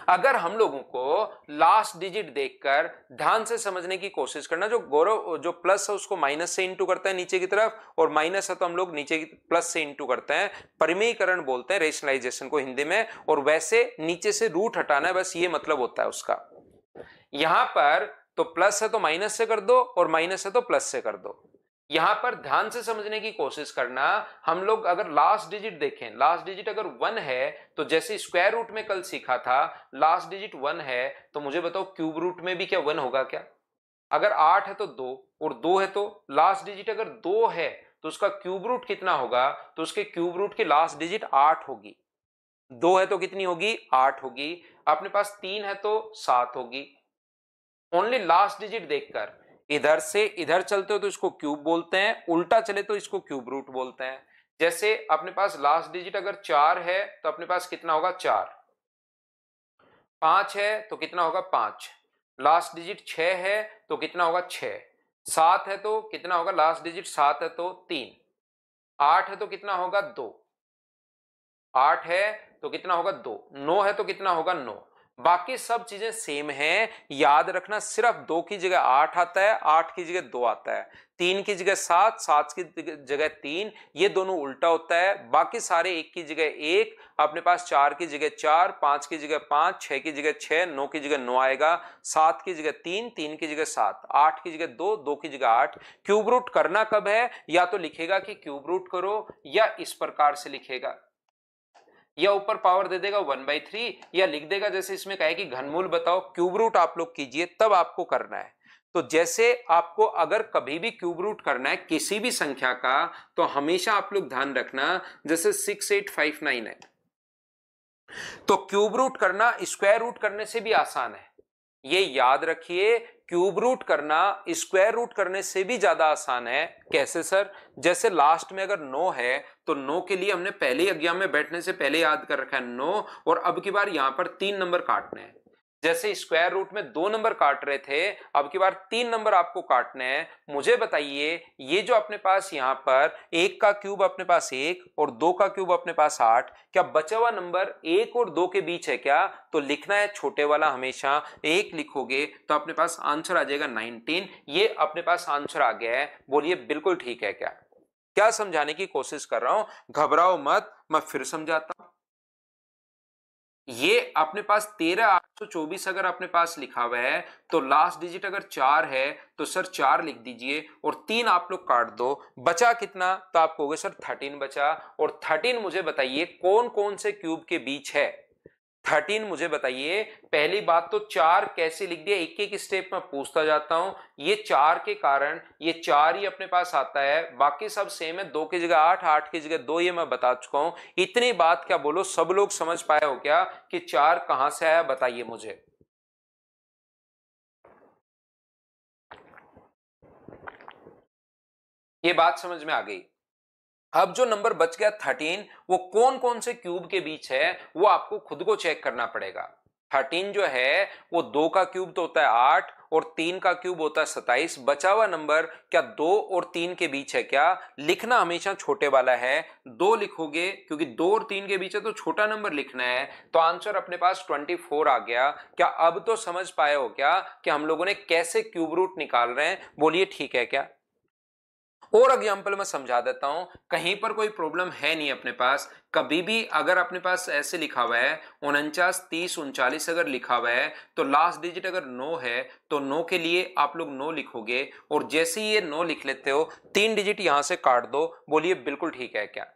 अगर हम लोगों को लास्ट डिजिट देखकर ध्यान से समझने की कोशिश करना, जो गौरव जो प्लस है उसको माइनस से इंटू करते हैं नीचे की तरफ, और माइनस है तो हम लोग नीचे की प्लस से इंटू करते हैं, परिमेयीकरण बोलते हैं रेशनलाइजेशन को हिंदी में, और वैसे नीचे से रूट हटाना है, बस ये मतलब होता है उसका। यहां पर तो प्लस है तो माइनस से कर दो और माइनस है तो प्लस से कर दो। यहां पर ध्यान से समझने की कोशिश करना, हम लोग अगर लास्ट डिजिट देखें, लास्ट डिजिट अगर 1 है तो जैसे स्क्वायर रूट में कल सीखा था लास्ट डिजिट 1 है, तो मुझे बताओ क्यूब रूट में भी क्या 1 होगा क्या? अगर 8 है तो 2 और 2 है तो लास्ट डिजिट अगर 2 है तो उसका क्यूब रूट कितना होगा, तो उसके क्यूब रूट की लास्ट डिजिट 8 होगी। 2 है तो कितनी होगी 8 होगी, अपने पास 3 है तो 7 होगी। ओनली लास्ट डिजिट देखकर इधर से इधर चलते हो तो इसको क्यूब बोलते हैं, उल्टा चले तो इसको क्यूब रूट बोलते हैं। जैसे अपने पास लास्ट डिजिट अगर 4 है तो अपने पास कितना होगा 4, 5 है तो कितना होगा 5, लास्ट डिजिट 6 है तो कितना होगा 6, 7 है तो कितना होगा लास्ट डिजिट 7 है तो 3, 8 है तो कितना होगा 2, 8 है तो कितना होगा 2, 9 है तो कितना होगा 9। बाकी सब चीजें सेम हैं, याद रखना सिर्फ 2 की जगह 8 आता है, 8 की जगह 2 आता है, 3 की जगह 7, 7 की जगह 3, ये दोनों उल्टा होता है। बाकी सारे 1 की जगह 1, अपने पास 4 की जगह 4, 5 की जगह 5, 6 की जगह 6, 9 की जगह 9 आएगा, 7 की जगह 3, 3 की जगह 7, 8 की जगह 2, 2 की जगह 8। क्यूब रूट करना कब है, या तो लिखेगा कि क्यूब रूट करो या इस प्रकार से लिखेगा, या ऊपर पावर दे देगा 1/3, या लिख देगा जैसे इसमें कहे कि घनमूल बताओ, क्यूब रूट आप लोग कीजिए तब आपको करना है। तो जैसे आपको अगर कभी भी क्यूब रूट करना है किसी भी संख्या का तो हमेशा आप लोग ध्यान रखना, जैसे 6859 है तो क्यूब रूट करना स्क्वायर रूट करने से भी आसान है, ये याद रखिए। क्यूब रूट करना स्क्वायर रूट करने से भी ज्यादा आसान है। कैसे सर? जैसे लास्ट में अगर 9 है तो 9 के लिए हमने पहले एग्जाम में बैठने से पहले याद कर रखा है 9, और अब की बार यहां पर 3 नंबर काटने हैं। जैसे स्क्वायर रूट में 2 नंबर काट रहे थे, अब की बार 3 नंबर आपको काटने हैं। मुझे बताइए ये जो अपने पास यहां पर 1 का क्यूब अपने पास 1 और 2 का क्यूब अपने पास 8, क्या बचा हुआ नंबर 1 और 2 के बीच है क्या? तो लिखना है छोटे वाला, हमेशा 1 लिखोगे तो अपने पास आंसर आ जाएगा 19। ये अपने पास आंसर आ गया है, बोलिए बिल्कुल ठीक है क्या? क्या समझाने की कोशिश कर रहा हूं, घबराओ मत, मैं फिर समझाता हूं। ये अपने पास 13824 अगर अपने पास लिखा हुआ है तो लास्ट डिजिट अगर 4 है तो सर 4 लिख दीजिए और 3 आप लोग काट दो, बचा कितना? तो आप कहोगे सर 13 बचा। और 13 मुझे बताइए कौन कौन से क्यूब के बीच है? 13 मुझे बताइए, पहली बात तो 4 कैसे लिख दिया, एक एक स्टेप में पूछता जाता हूं। ये 4 के कारण ये 4 ही अपने पास आता है, बाकी सब सेम है। 2 की जगह 8, 8 की जगह 2, ये मैं बता चुका हूं। इतनी बात क्या बोलो, सब लोग समझ पाए हो क्या कि 4 कहां से आया, बताइए मुझे। ये बात समझ में आ गई। अब जो नंबर बच गया 13, वो कौन कौन से क्यूब के बीच है वो आपको खुद को चेक करना पड़ेगा। 13 जो है वो 2 का क्यूब तो होता है 8, और 3 का क्यूब होता है 27। बचा हुआ नंबर क्या 2 और 3 के बीच है क्या? लिखना हमेशा छोटे वाला है, 2 लिखोगे क्योंकि 2 और 3 के बीच है तो छोटा नंबर लिखना है। तो आंसर अपने पास 24 आ गया। क्या अब तो समझ पाए हो क्या कि हम लोगों ने कैसे क्यूब रूट निकाल रहे हैं? बोलिए ठीक है क्या? और एग्जाम्पल मैं समझा देता हूं, कहीं पर कोई प्रॉब्लम है नहीं अपने पास। कभी भी अगर अपने पास ऐसे लिखा हुआ है 49, 30, 39 अगर लिखा हुआ है तो लास्ट डिजिट अगर 9 है तो 9 के लिए आप लोग 9 लिखोगे, और जैसे ही ये 9 लिख लेते हो 3 डिजिट यहां से काट दो। बोलिए बिल्कुल ठीक है क्या?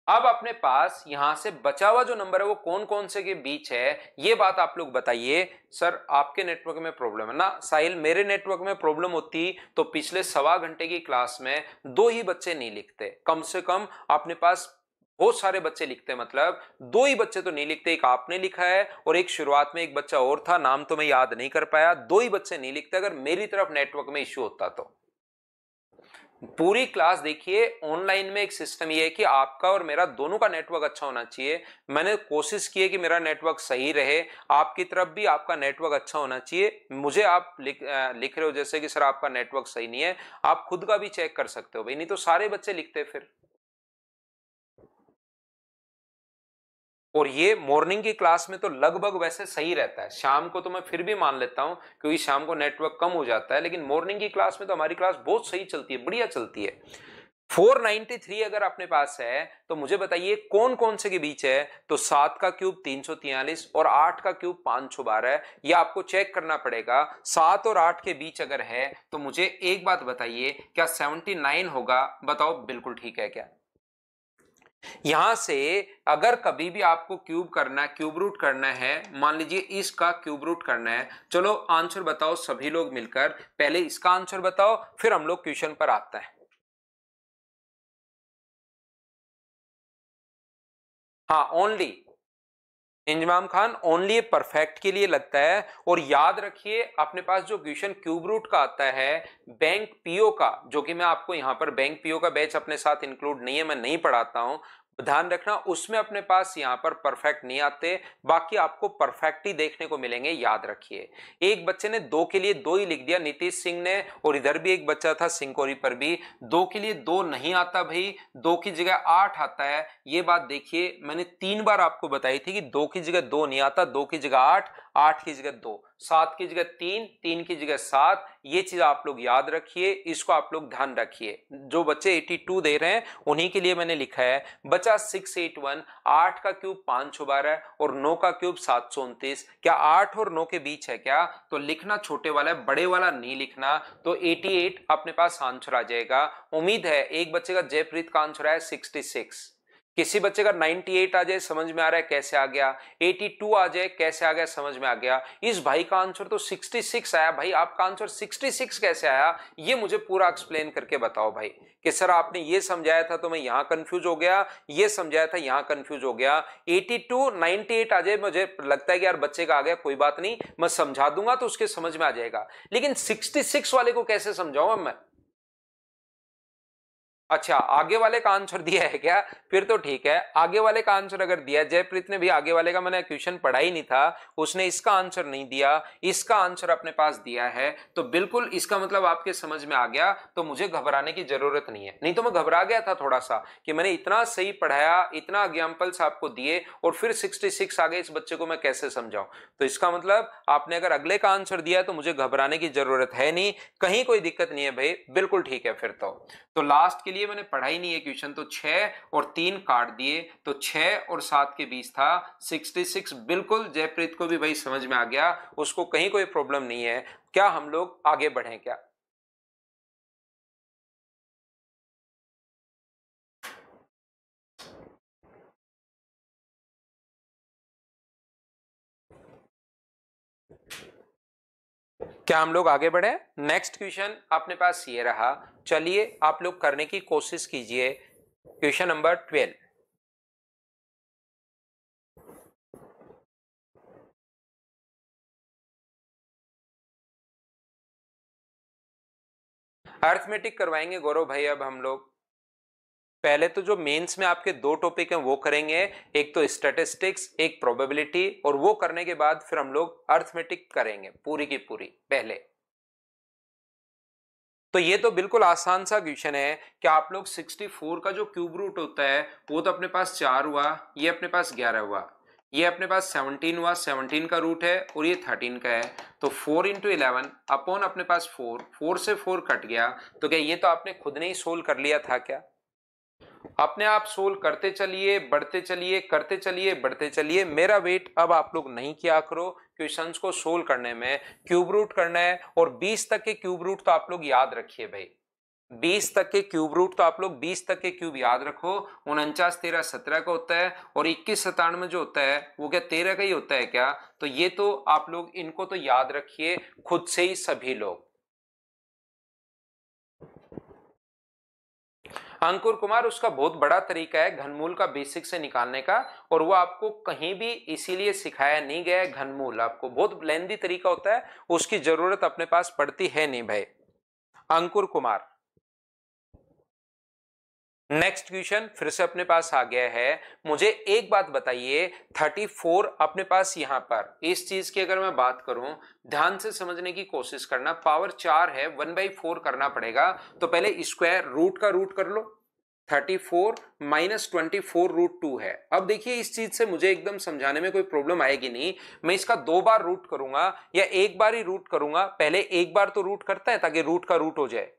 अब अपने पास यहां से बचा हुआ जो नंबर है वो कौन कौन से के बीच है, ये बात आप लोग बताइए। सर आपके नेटवर्क में प्रॉब्लम है ना साहिल, मेरे नेटवर्क में प्रॉब्लम होती तो पिछले सवा घंटे की क्लास में 2 ही बच्चे नहीं लिखते, कम से कम अपने पास बहुत सारे बच्चे लिखते, मतलब 2 ही बच्चे तो नहीं लिखते। एक आपने लिखा है और एक शुरुआत में एक बच्चा और था, नाम तो मैं याद नहीं कर पाया। 2 ही बच्चे नहीं लिखते अगर मेरी तरफ नेटवर्क में इश्यू होता तो। पूरी क्लास देखिए, ऑनलाइन में एक सिस्टम ये है कि आपका और मेरा दोनों का नेटवर्क अच्छा होना चाहिए। मैंने कोशिश की है कि मेरा नेटवर्क सही रहे, आपकी तरफ भी आपका नेटवर्क अच्छा होना चाहिए। मुझे आप लिख रहे हो जैसे कि सर आपका नेटवर्क सही नहीं है, आप खुद का भी चेक कर सकते हो भाई, नहीं तो सारे बच्चे लिखते फिर। और ये मॉर्निंग की क्लास में तो लगभग वैसे सही रहता है, शाम को तो मैं फिर भी मान लेता हूं क्योंकि शाम को नेटवर्क कम हो जाता है, लेकिन मॉर्निंग की क्लास में तो हमारी क्लास बहुत सही चलती है, बढ़िया चलती है। 493 अगर अपने पास है तो मुझे बताइए कौन कौन से के बीच है। तो 7 का क्यूब 343 और 8 का क्यूब 512 है, ये आपको चेक करना पड़ेगा। 7 और 8 के बीच अगर है तो मुझे एक बात बताइए, क्या 79 होगा? बताओ बिल्कुल ठीक है क्या? यहां से अगर कभी भी आपको क्यूब करना है, क्यूब रूट करना है, मान लीजिए इसका क्यूब रूट करना है, चलो आंसर बताओ सभी लोग मिलकर, पहले इसका आंसर बताओ फिर हम लोग क्वेश्चन पर आते हैं। हाँ only, Inzamam Khan only perfect के लिए लगता है। और याद रखिए अपने पास जो क्वेश्चन क्यूब रूट का आता है बैंक पीओ का, जो कि मैं आपको यहां पर बैंक पीओ का बैच अपने साथ इंक्लूड नहीं है, मैं नहीं पढ़ाता हूं, ध्यान रखना उसमें अपने पास यहां पर परफेक्ट नहीं आते, बाकी आपको परफेक्ट ही देखने को मिलेंगे, याद रखिए। एक बच्चे ने 2 के लिए 2 ही लिख दिया, नीतीश सिंह ने, और इधर भी एक बच्चा था सिंकोरी पर भी 2 के लिए 2 नहीं आता भाई, 2 की जगह 8 आता है। ये बात देखिए मैंने 3 बार आपको बताई थी कि 2 की जगह 2 नहीं आता, 2 की जगह 8, 8 की जगह 2, 7 की जगह 3, 3 की जगह 7। ये चीज आप लोग याद रखिए, इसको आप लोग ध्यान रखिए। जो बच्चे 82 दे रहे हैं उन्हीं के लिए मैंने लिखा है। बचा 681, 8 का क्यूब 512 और 9 का क्यूब 729। क्या 8 और 9 के बीच है क्या? तो लिखना छोटे वाला है, बड़े वाला नहीं लिखना। तो 88 अपने पास आंसर आ जाएगा। उम्मीद है एक बच्चे का जयप्रीत का आंसर है 66, किसी बच्चे का 98 आ जाए समझ में आ रहा है कैसे आ गया, 82 आ जाए कैसे आ गया समझ में आ गया। इस भाई का आंसर तो 66 आया, भाई आपका आंसर 66 कैसे आया? ये मुझे पूरा एक्सप्लेन करके बताओ भाई, कि सर आपने ये समझाया था तो मैं यहां कंफ्यूज हो गया, ये समझाया था यहां कंफ्यूज हो गया। 82 98 आ जाए, मुझे लगता है कि यार बच्चे का आ गया, कोई बात नहीं मैं समझा दूंगा तो उसके समझ में आ जाएगा, लेकिन 66 वाले को कैसे समझाऊं अब मैं? अच्छा आगे वाले का आंसर दिया है क्या? फिर तो ठीक है, आगे वाले का आंसर अगर दिया, जयप्रीत ने भी आगे वाले का, मैंने क्वेश्चन पढ़ा ही नहीं था, उसने इसका आंसर नहीं दिया, इसका आंसर अपने पास दिया है, तो बिल्कुल इसका मतलब आपके समझ में आ गया, तो मुझे घबराने की जरूरत नहीं है। नहीं तो मैं घबरा गया था थोड़ा सा कि मैंने इतना सही पढ़ाया, इतना एग्जाम्पल्स आपको दिए और फिर 66 आ गए, इस बच्चे को मैं कैसे समझाऊं? तो इसका मतलब आपने अगर अगले का आंसर दिया तो मुझे घबराने की जरूरत है नहीं, कहीं कोई दिक्कत नहीं है भाई, बिल्कुल ठीक है फिर तो लास्ट के लिए मैंने पढ़ा ही नहीं है क्वेश्चन, तो 6 और 3 काट दिए, तो 6 और 7 के बीच था 66। बिल्कुल जयप्रीत को भी भाई समझ में आ गया, उसको कहीं कोई प्रॉब्लम नहीं है। क्या हम लोग आगे बढ़ें क्या? क्या हम लोग आगे बढ़े? नेक्स्ट क्वेश्चन अपने पास ये रहा, चलिए आप लोग करने की कोशिश कीजिए। Question number 12। अर्थमेटिक करवाएंगे गौरव भाई। अब हम लोग पहले तो जो मेंस में आपके दो टॉपिक हैं वो करेंगे, एक तो स्टैटिस्टिक्स, एक प्रोबेबिलिटी, और वो करने के बाद फिर हम लोग अर्थमेटिक करेंगे पूरी की पूरी पहले। तो ये तो बिल्कुल आसान सा क्वेश्चन है कि आप लोग 64 का जो क्यूब रूट होता है वो तो अपने पास 4 हुआ, ये अपने पास 11 हुआ, ये अपने पास 17 हुआ, 17 का रूट है, और ये 13 का है। तो 4 इंटू 11 अपॉन अपने पास 4, 4 से 4 कट गया। तो क्या ये तो आपने खुद ने ही सोल्व कर लिया था क्या? अपने आप सोल्व करते चलिए, बढ़ते चलिए, करते चलिए, बढ़ते चलिए। मेरा वेट अब आप लोग नहीं किया करो क्वेश्चंस को सोल्व करने में, क्यूब रूट करना है। और 20 तक के क्यूब रूट तो आप लोग याद रखिए भाई, 20 तक के क्यूब रूट तो आप लोग 20 तक के क्यूब याद रखो। 49 13 17 का होता है, और 21 97 जो होता है वो क्या 13 का ही होता है क्या? तो ये तो आप लोग इनको तो याद रखिए खुद से ही सभी लोग। अंकुर कुमार, उसका बहुत बड़ा तरीका है घनमूल का बेसिक से निकालने का, और वो आपको कहीं भी इसीलिए सिखाया नहीं गया है। घनमूल आपको बहुत लेंदी तरीका होता है, उसकी जरूरत अपने पास पड़ती है नहीं भाई। अंकुर कुमार, नेक्स्ट क्वेश्चन फिर से अपने पास आ गया है। मुझे एक बात बताइए, 34 अपने पास यहां पर इस चीज की अगर मैं बात करूं, ध्यान से समझने की कोशिश करना, पावर 4 है, 1/4 करना पड़ेगा। तो पहले स्क्वायर रूट का रूट कर लो, 34 माइनस 24 रूट 2 है। अब देखिए इस चीज से मुझे एकदम समझाने में कोई प्रॉब्लम आएगी नहीं। मैं इसका 2 बार रूट करूंगा या एक बार ही रूट करूंगा। पहले एक बार तो रूट करता है ताकि रूट का रूट हो जाए।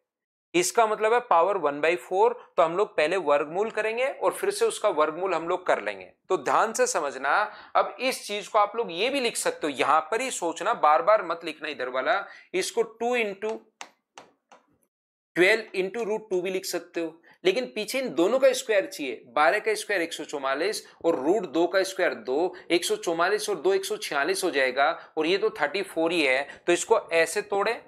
इसका मतलब है पावर 1/4, तो हम लोग पहले वर्गमूल करेंगे और फिर से उसका वर्गमूल हम लोग कर लेंगे। तो ध्यान से समझना। अब इस चीज को आप लोग ये भी लिख सकते हो, यहां पर ही सोचना, बार बार मत लिखना इधर वाला। इसको 2 इंटू 12 इंटू रूट 2 भी लिख सकते हो, लेकिन पीछे इन दोनों का स्क्वायर चाहिए। 12 का स्क्वायर 144 और रूट 2 का स्क्वायर 2, 144 और 2 146 हो जाएगा, और ये तो 34 ही है। तो इसको ऐसे तोड़े,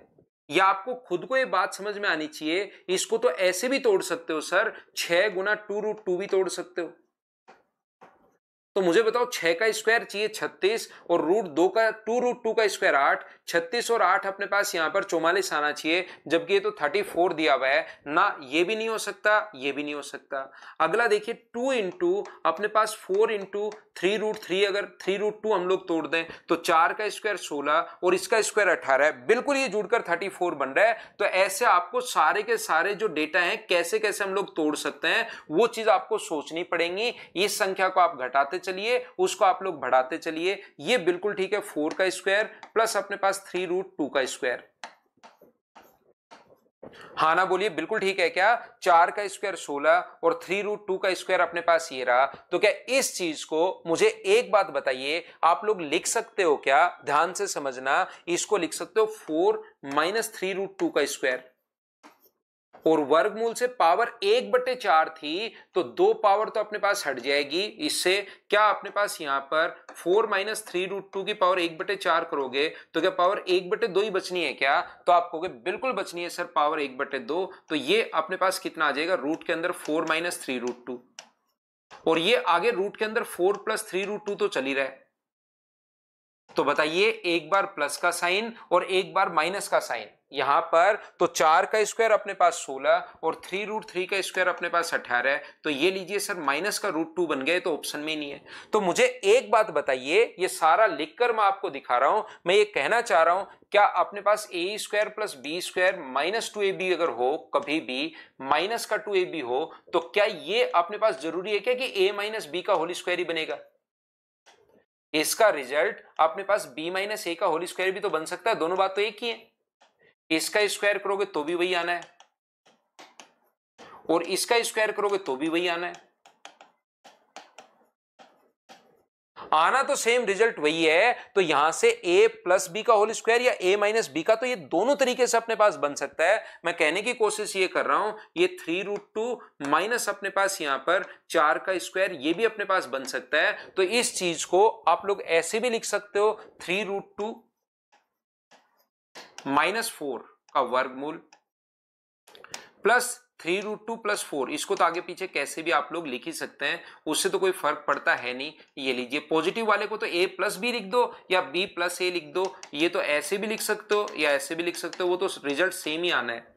या आपको खुद को ये बात समझ में आनी चाहिए, इसको तो ऐसे भी तोड़ सकते हो सर, 6 गुना 2 रूट 2 भी तोड़ सकते हो। तो मुझे बताओ 6 का स्क्वायर चाहिए 36, और रूट 2 का 2 रूट 2 का स्क्वायर 8, 36 और 8 अपने पास यहां पर 44 आना चाहिए, जबकि ये तो 34 दिया हुआ है ना। ये भी नहीं हो सकता, ये भी नहीं हो सकता। अगला देखिए 2 इंटू अपने पास 4 इंटू 3 रूट 3, अगर 3 रूट 2 हम लोग तोड़ दें तो 4 का स्क्वायर 16 और इसका स्क्वायर 18 है, बिल्कुल ये जुड़कर 34 बन रहा है। तो ऐसे आपको सारे के सारे जो डेटा हैं कैसे कैसे हम लोग तोड़ सकते हैं वो चीज आपको सोचनी पड़ेगी। इस संख्या को आप घटाते चलिए, उसको आप लोग बढ़ाते चलिए। ये बिल्कुल ठीक है, 4 का स्क्वायर प्लस अपने पास 3 रूट 2 का स्क्वायर। हाँ ना बोलिए, बिल्कुल ठीक है क्या? 4 का स्क्वायर 16 और 3 रूट 2 का स्क्वायर अपने पास ये रहा। तो क्या इस चीज को, मुझे एक बात बताइए, आप लोग लिख सकते हो क्या? ध्यान से समझना, इसको लिख सकते हो 4 माइनस 3 रूट 2 का स्क्वायर, और वर्गमूल से पावर 1/4 थी तो 2 पावर तो अपने पास हट जाएगी। इससे क्या अपने पास यहां पर 4 माइनस 3 रूट 2 की पावर 1/4 करोगे तो क्या पावर 1/2 ही बचनी है क्या? तो आप कहोगे बिल्कुल बचनी है सर पावर 1/2। तो ये अपने पास कितना आ जाएगा रूट के अंदर 4 माइनस 3 रूट 2, और ये आगे रूट के अंदर 4 प्लस 3 रूट 2 तो चल ही रहा है। तो बताइए, एक बार प्लस का साइन और एक बार माइनस का साइन यहां पर, तो 4 का स्क्वायर अपने पास 16 और 3 रूट 3 का स्क्वायर अपने पास 18 है। तो ये लीजिए सर माइनस का रूट 2 बन गए, तो ऑप्शन में नहीं है। तो मुझे एक बात बताइए, ये सारा लिखकर मैं आपको दिखा रहा हूं, मैं ये कहना चाह रहा हूं, क्या अपने पास a square plus B square minus 2ab अगर हो, कभी भी माइनस का 2ab हो, तो क्या ये अपने पास जरूरी है क्या कि ए माइनस बी का होल स्क्वायर ही बनेगा? इसका रिजल्ट अपने पास b माइनस ए का होल स्क्वायर भी तो बन सकता है, दोनों बात तो एक ही है। इसका स्क्वायर करोगे तो भी वही आना है, और इसका स्क्वायर करोगे तो भी वही आना है। आना तो सेम रिजल्ट वही है। तो यहां से a प्लस बी का होल स्क्वायर या a माइनस बी का, तो ये दोनों तरीके से अपने पास बन सकता है। मैं कहने की कोशिश ये कर रहा हूं, ये 3 रूट 2 माइनस अपने पास यहां पर 4 का स्क्वायर, ये भी अपने पास बन सकता है। तो इस चीज को आप लोग ऐसे भी लिख सकते हो 3 रूट 2 -4 का वर्गमूल प्लस 3√2 + 4, इसको तो आगे पीछे कैसे भी आप लोग लिख ही सकते हैं, उससे तो कोई फर्क पड़ता है नहीं। ये लीजिए, पॉजिटिव वाले को तो a + b लिख दो या b + a लिख दो, ये तो ऐसे भी लिख सकते हो या ऐसे भी लिख सकते हो, वो तो रिजल्ट सेम ही आना है।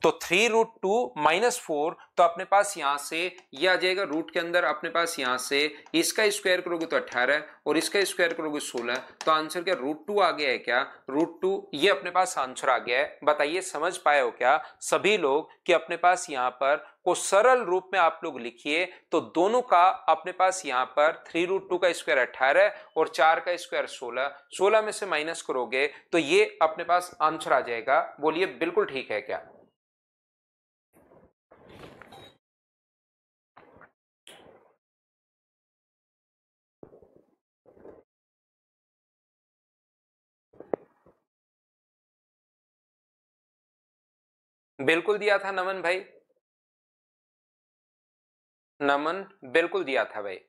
तो 3√2 - 4, तो अपने पास यहां से ये आ जाएगा, रूट के अंदर अपने पास यहां से इसका स्क्वायर करोगे तो 18 और इसका स्क्वायर करोगे 16, तो आंसर क्या √2 आ गया है क्या? √2 ये अपने पास आंसर आ गया है। बताइए समझ पाए हो क्या सभी लोग कि अपने पास यहां पर को सरल रूप में आप लोग लिखिए तो दोनों का अपने पास यहां पर 3√2 का स्क्वायर 18 और 4 का स्क्वायर 16, 16 में से माइनस करोगे तो ये अपने पास आंसर आ जाएगा। बोलिए बिल्कुल ठीक है क्या? बिल्कुल दिया था नमन भाई, नमन बिल्कुल दिया था भाई।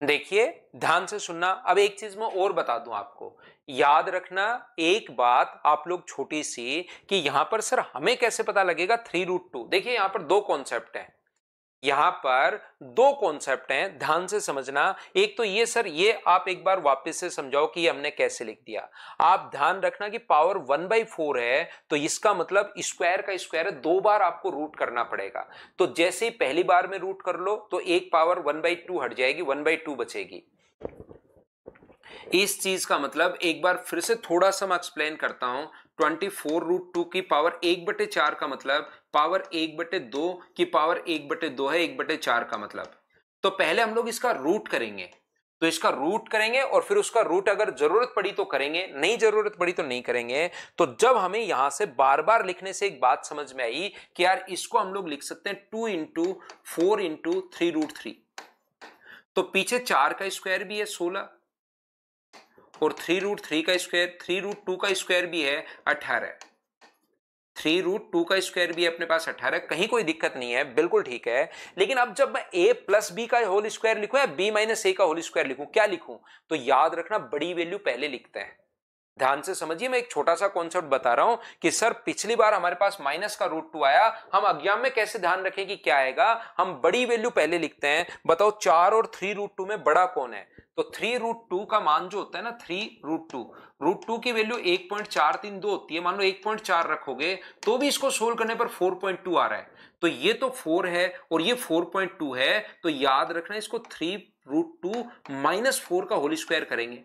देखिए ध्यान से सुनना, अब एक चीज मैं और बता दूं आपको, याद रखना एक बात आप लोग छोटी सी, कि यहां पर सर हमें कैसे पता लगेगा 3√2। देखिए यहां पर दो कॉन्सेप्ट हैं, यहां पर दो कॉन्सेप्ट हैं, ध्यान से समझना। एक तो ये सर, ये आप एक बार वापस से समझाओ कि ये हमने कैसे लिख दिया। आप ध्यान रखना कि पावर 1/4 है तो इसका मतलब स्क्वायर का स्क्वायर है, दो बार आपको रूट करना पड़ेगा। तो जैसे ही पहली बार में रूट कर लो तो एक पावर 1/2 हट जाएगी, 1/2 बचेगी। इस चीज का मतलब एक बार फिर से थोड़ा सा मैं एक्सप्लेन करता हूं। 24√2 की पावर 1/4 का मतलब पावर 1/2 की पावर 1/2 है, 1/4 का मतलब। तो पहले हम लोग इसका रूट करेंगे, तो इसका रूट करेंगे और फिर उसका रूट अगर जरूरत पड़ी तो करेंगे, नहीं जरूरत पड़ी तो नहीं करेंगे। तो जब हमें यहां से बार बार लिखने से एक बात समझ में आई कि यार इसको हम लोग लिख सकते हैं 2 × 4 × 3√3। तो पीछे 4 का स्क्वायर भी है 16 और 3√3 का स्क्वायर, 3√2 का स्क्वायर भी है 18, 3√2 का स्क्वायर भी अपने पास 18, कहीं कोई दिक्कत नहीं है, बिल्कुल ठीक है। लेकिन अब जब मैं a + b का होल स्क्वायर लिखूं या b - a का होल स्क्वायर लिखूं, क्या लिखूं? तो याद रखना बड़ी वैल्यू पहले लिखते हैं। ध्यान से समझिए, मैं एक छोटा सा कॉन्सेप्ट बता रहा हूं कि सर पिछली बार हमारे पास -√2 आया, हम एग्जाम में कैसे ध्यान रखें कि क्या आएगा, हम बड़ी वैल्यू पहले लिखते हैं। बताओ 4 और 3√2 में बड़ा कौन है? तो 3√2 का मान जो होता है ना, 3√2, √2 की वैल्यू 1.432 होती है, मान लो 1.4 रखोगे तो भी इसको सोल्व करने पर 4.2 आ रहा है। तो ये तो 4 है और ये 4.2 है, तो याद रखना इसको 3√2 - 4 का होल स्क्वायर करेंगे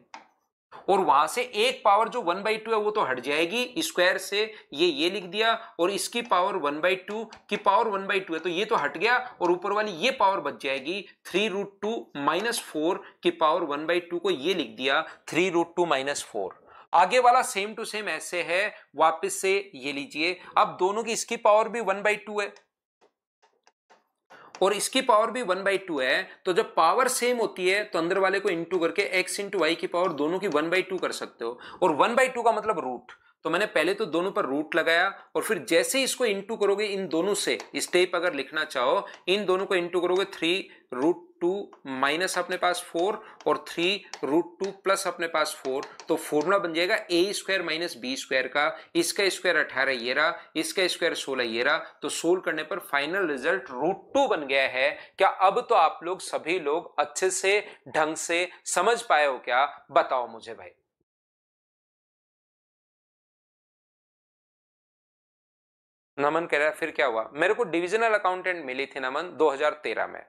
और वहां से एक पावर जो 1/2 है वो तो हट जाएगी स्क्वायर से, ये लिख दिया, और इसकी पावर 1/2 की पावर 1/2 है तो ये तो हट गया, और ऊपर वाली ये पावर बच जाएगी 3√2 - 4 की पावर 1/2 को ये लिख दिया 3√2 - 4। आगे वाला सेम टू सेम ऐसे है, वापस से ये लीजिए, अब दोनों की इसकी पावर भी 1/2 है और इसकी पावर भी 1/2 है, तो जब पावर सेम होती है तो अंदर वाले को इंटू करके x × y की पावर दोनों की 1/2 कर सकते हो, और 1/2 का मतलब रूट। तो मैंने पहले तो दोनों पर रूट लगाया और फिर जैसे ही इसको इंटू करोगे इन दोनों से, स्टेप अगर लिखना चाहो, इन दोनों को इंटू करोगे 3√2 माइनस अपने पास 4 और 3√2 प्लस अपने पास 4, तो फॉर्मूला बन जाएगा a² - b² का, इसका स्क्वायर 18 ये रहा, इसका स्क्वायर 16 ये रहा। तो सोल्व करने पर फाइनल रिजल्ट √2 बन गया है। क्या अब तो आप लोग सभी लोग अच्छे से ढंग से समझ पाए हो क्या? बताओ मुझे भाई। नमन कह रहा है फिर क्या हुआ? मेरे को डिविजनल अकाउंटेंट मिली थी नमन 2013 में।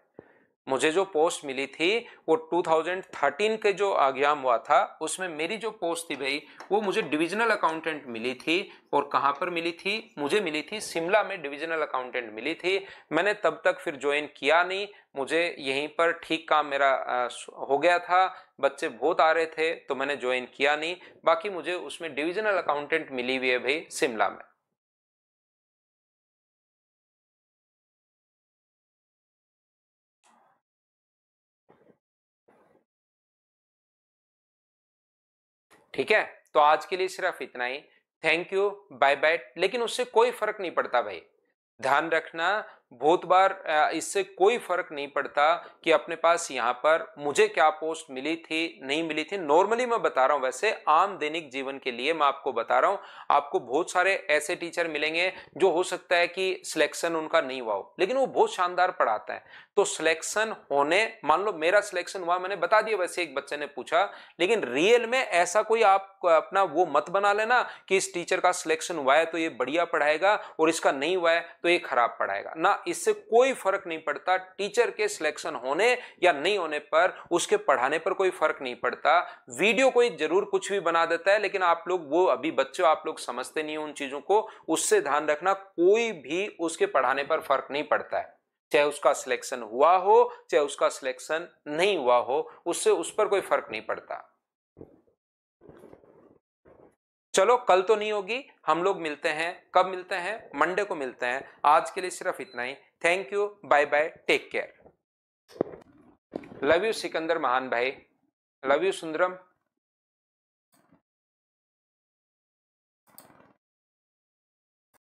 मुझे जो पोस्ट मिली थी वो 2013 के जो एग्जाम हुआ था उसमें मेरी जो पोस्ट थी भाई वो मुझे डिविजनल अकाउंटेंट मिली थी। और कहाँ पर मिली थी? मुझे मिली थी शिमला में, डिविजनल अकाउंटेंट मिली थी। मैंने तब तक फिर ज्वाइन किया नहीं, मुझे यहीं पर ठीक काम मेरा हो गया था, बच्चे बहुत आ रहे थे तो मैंने ज्वाइन किया नहीं। बाकी मुझे उसमें डिविजनल अकाउंटेंट मिली हुई है भाई शिमला में। ठीक है, तो आज के लिए सिर्फ इतना ही। Thank you, bye bye. लेकिन उससे कोई फर्क नहीं पड़ता भाई, ध्यान रखना। बहुत बार इससे कोई फर्क नहीं पड़ता कि अपने पास यहाँ पर मुझे क्या पोस्ट मिली थी नहीं मिली थी। नॉर्मली मैं बता रहा हूँ, वैसे आम दैनिक जीवन के लिए मैं आपको बता रहा हूँ। आपको बहुत सारे ऐसे टीचर मिलेंगे जो हो सकता है कि सिलेक्शन उनका नहीं हुआ हो, लेकिन वो बहुत शानदार पढ़ाता है। तो सिलेक्शन होने, मान लो मेरा सिलेक्शन हुआ, मैंने बता दिया, वैसे एक बच्चे ने पूछा, लेकिन रियल में ऐसा कोई आप अपना वो मत बना लेना कि इस टीचर का सिलेक्शन हुआ है तो ये बढ़िया पढ़ाएगा और इसका नहीं हुआ है तो ये खराब पढ़ाएगा ना। इससे कोई फर्क नहीं पड़ता। टीचर के सिलेक्शन होने या नहीं होने पर, उसके पढ़ाने पर कोई फर्क नहीं पड़ता। वीडियो कोई जरूर कुछ भी बना देता है, लेकिन आप लोग वो अभी बच्चों आप लोग समझते नहीं हो उन चीजों को, उससे ध्यान रखना। कोई भी उसके पढ़ाने पर फर्क नहीं पड़ता है, चाहे उसका सिलेक्शन हुआ हो चाहे उसका सिलेक्शन नहीं हुआ हो, उससे उस पर कोई फर्क नहीं पड़ता। चलो कल तो नहीं होगी, हम लोग मिलते हैं। कब मिलते हैं? मंडे को मिलते हैं। आज के लिए सिर्फ इतना ही। Thank you, bye bye, take care. Love you Sikandar महान भाई, लव यू सुंदरम।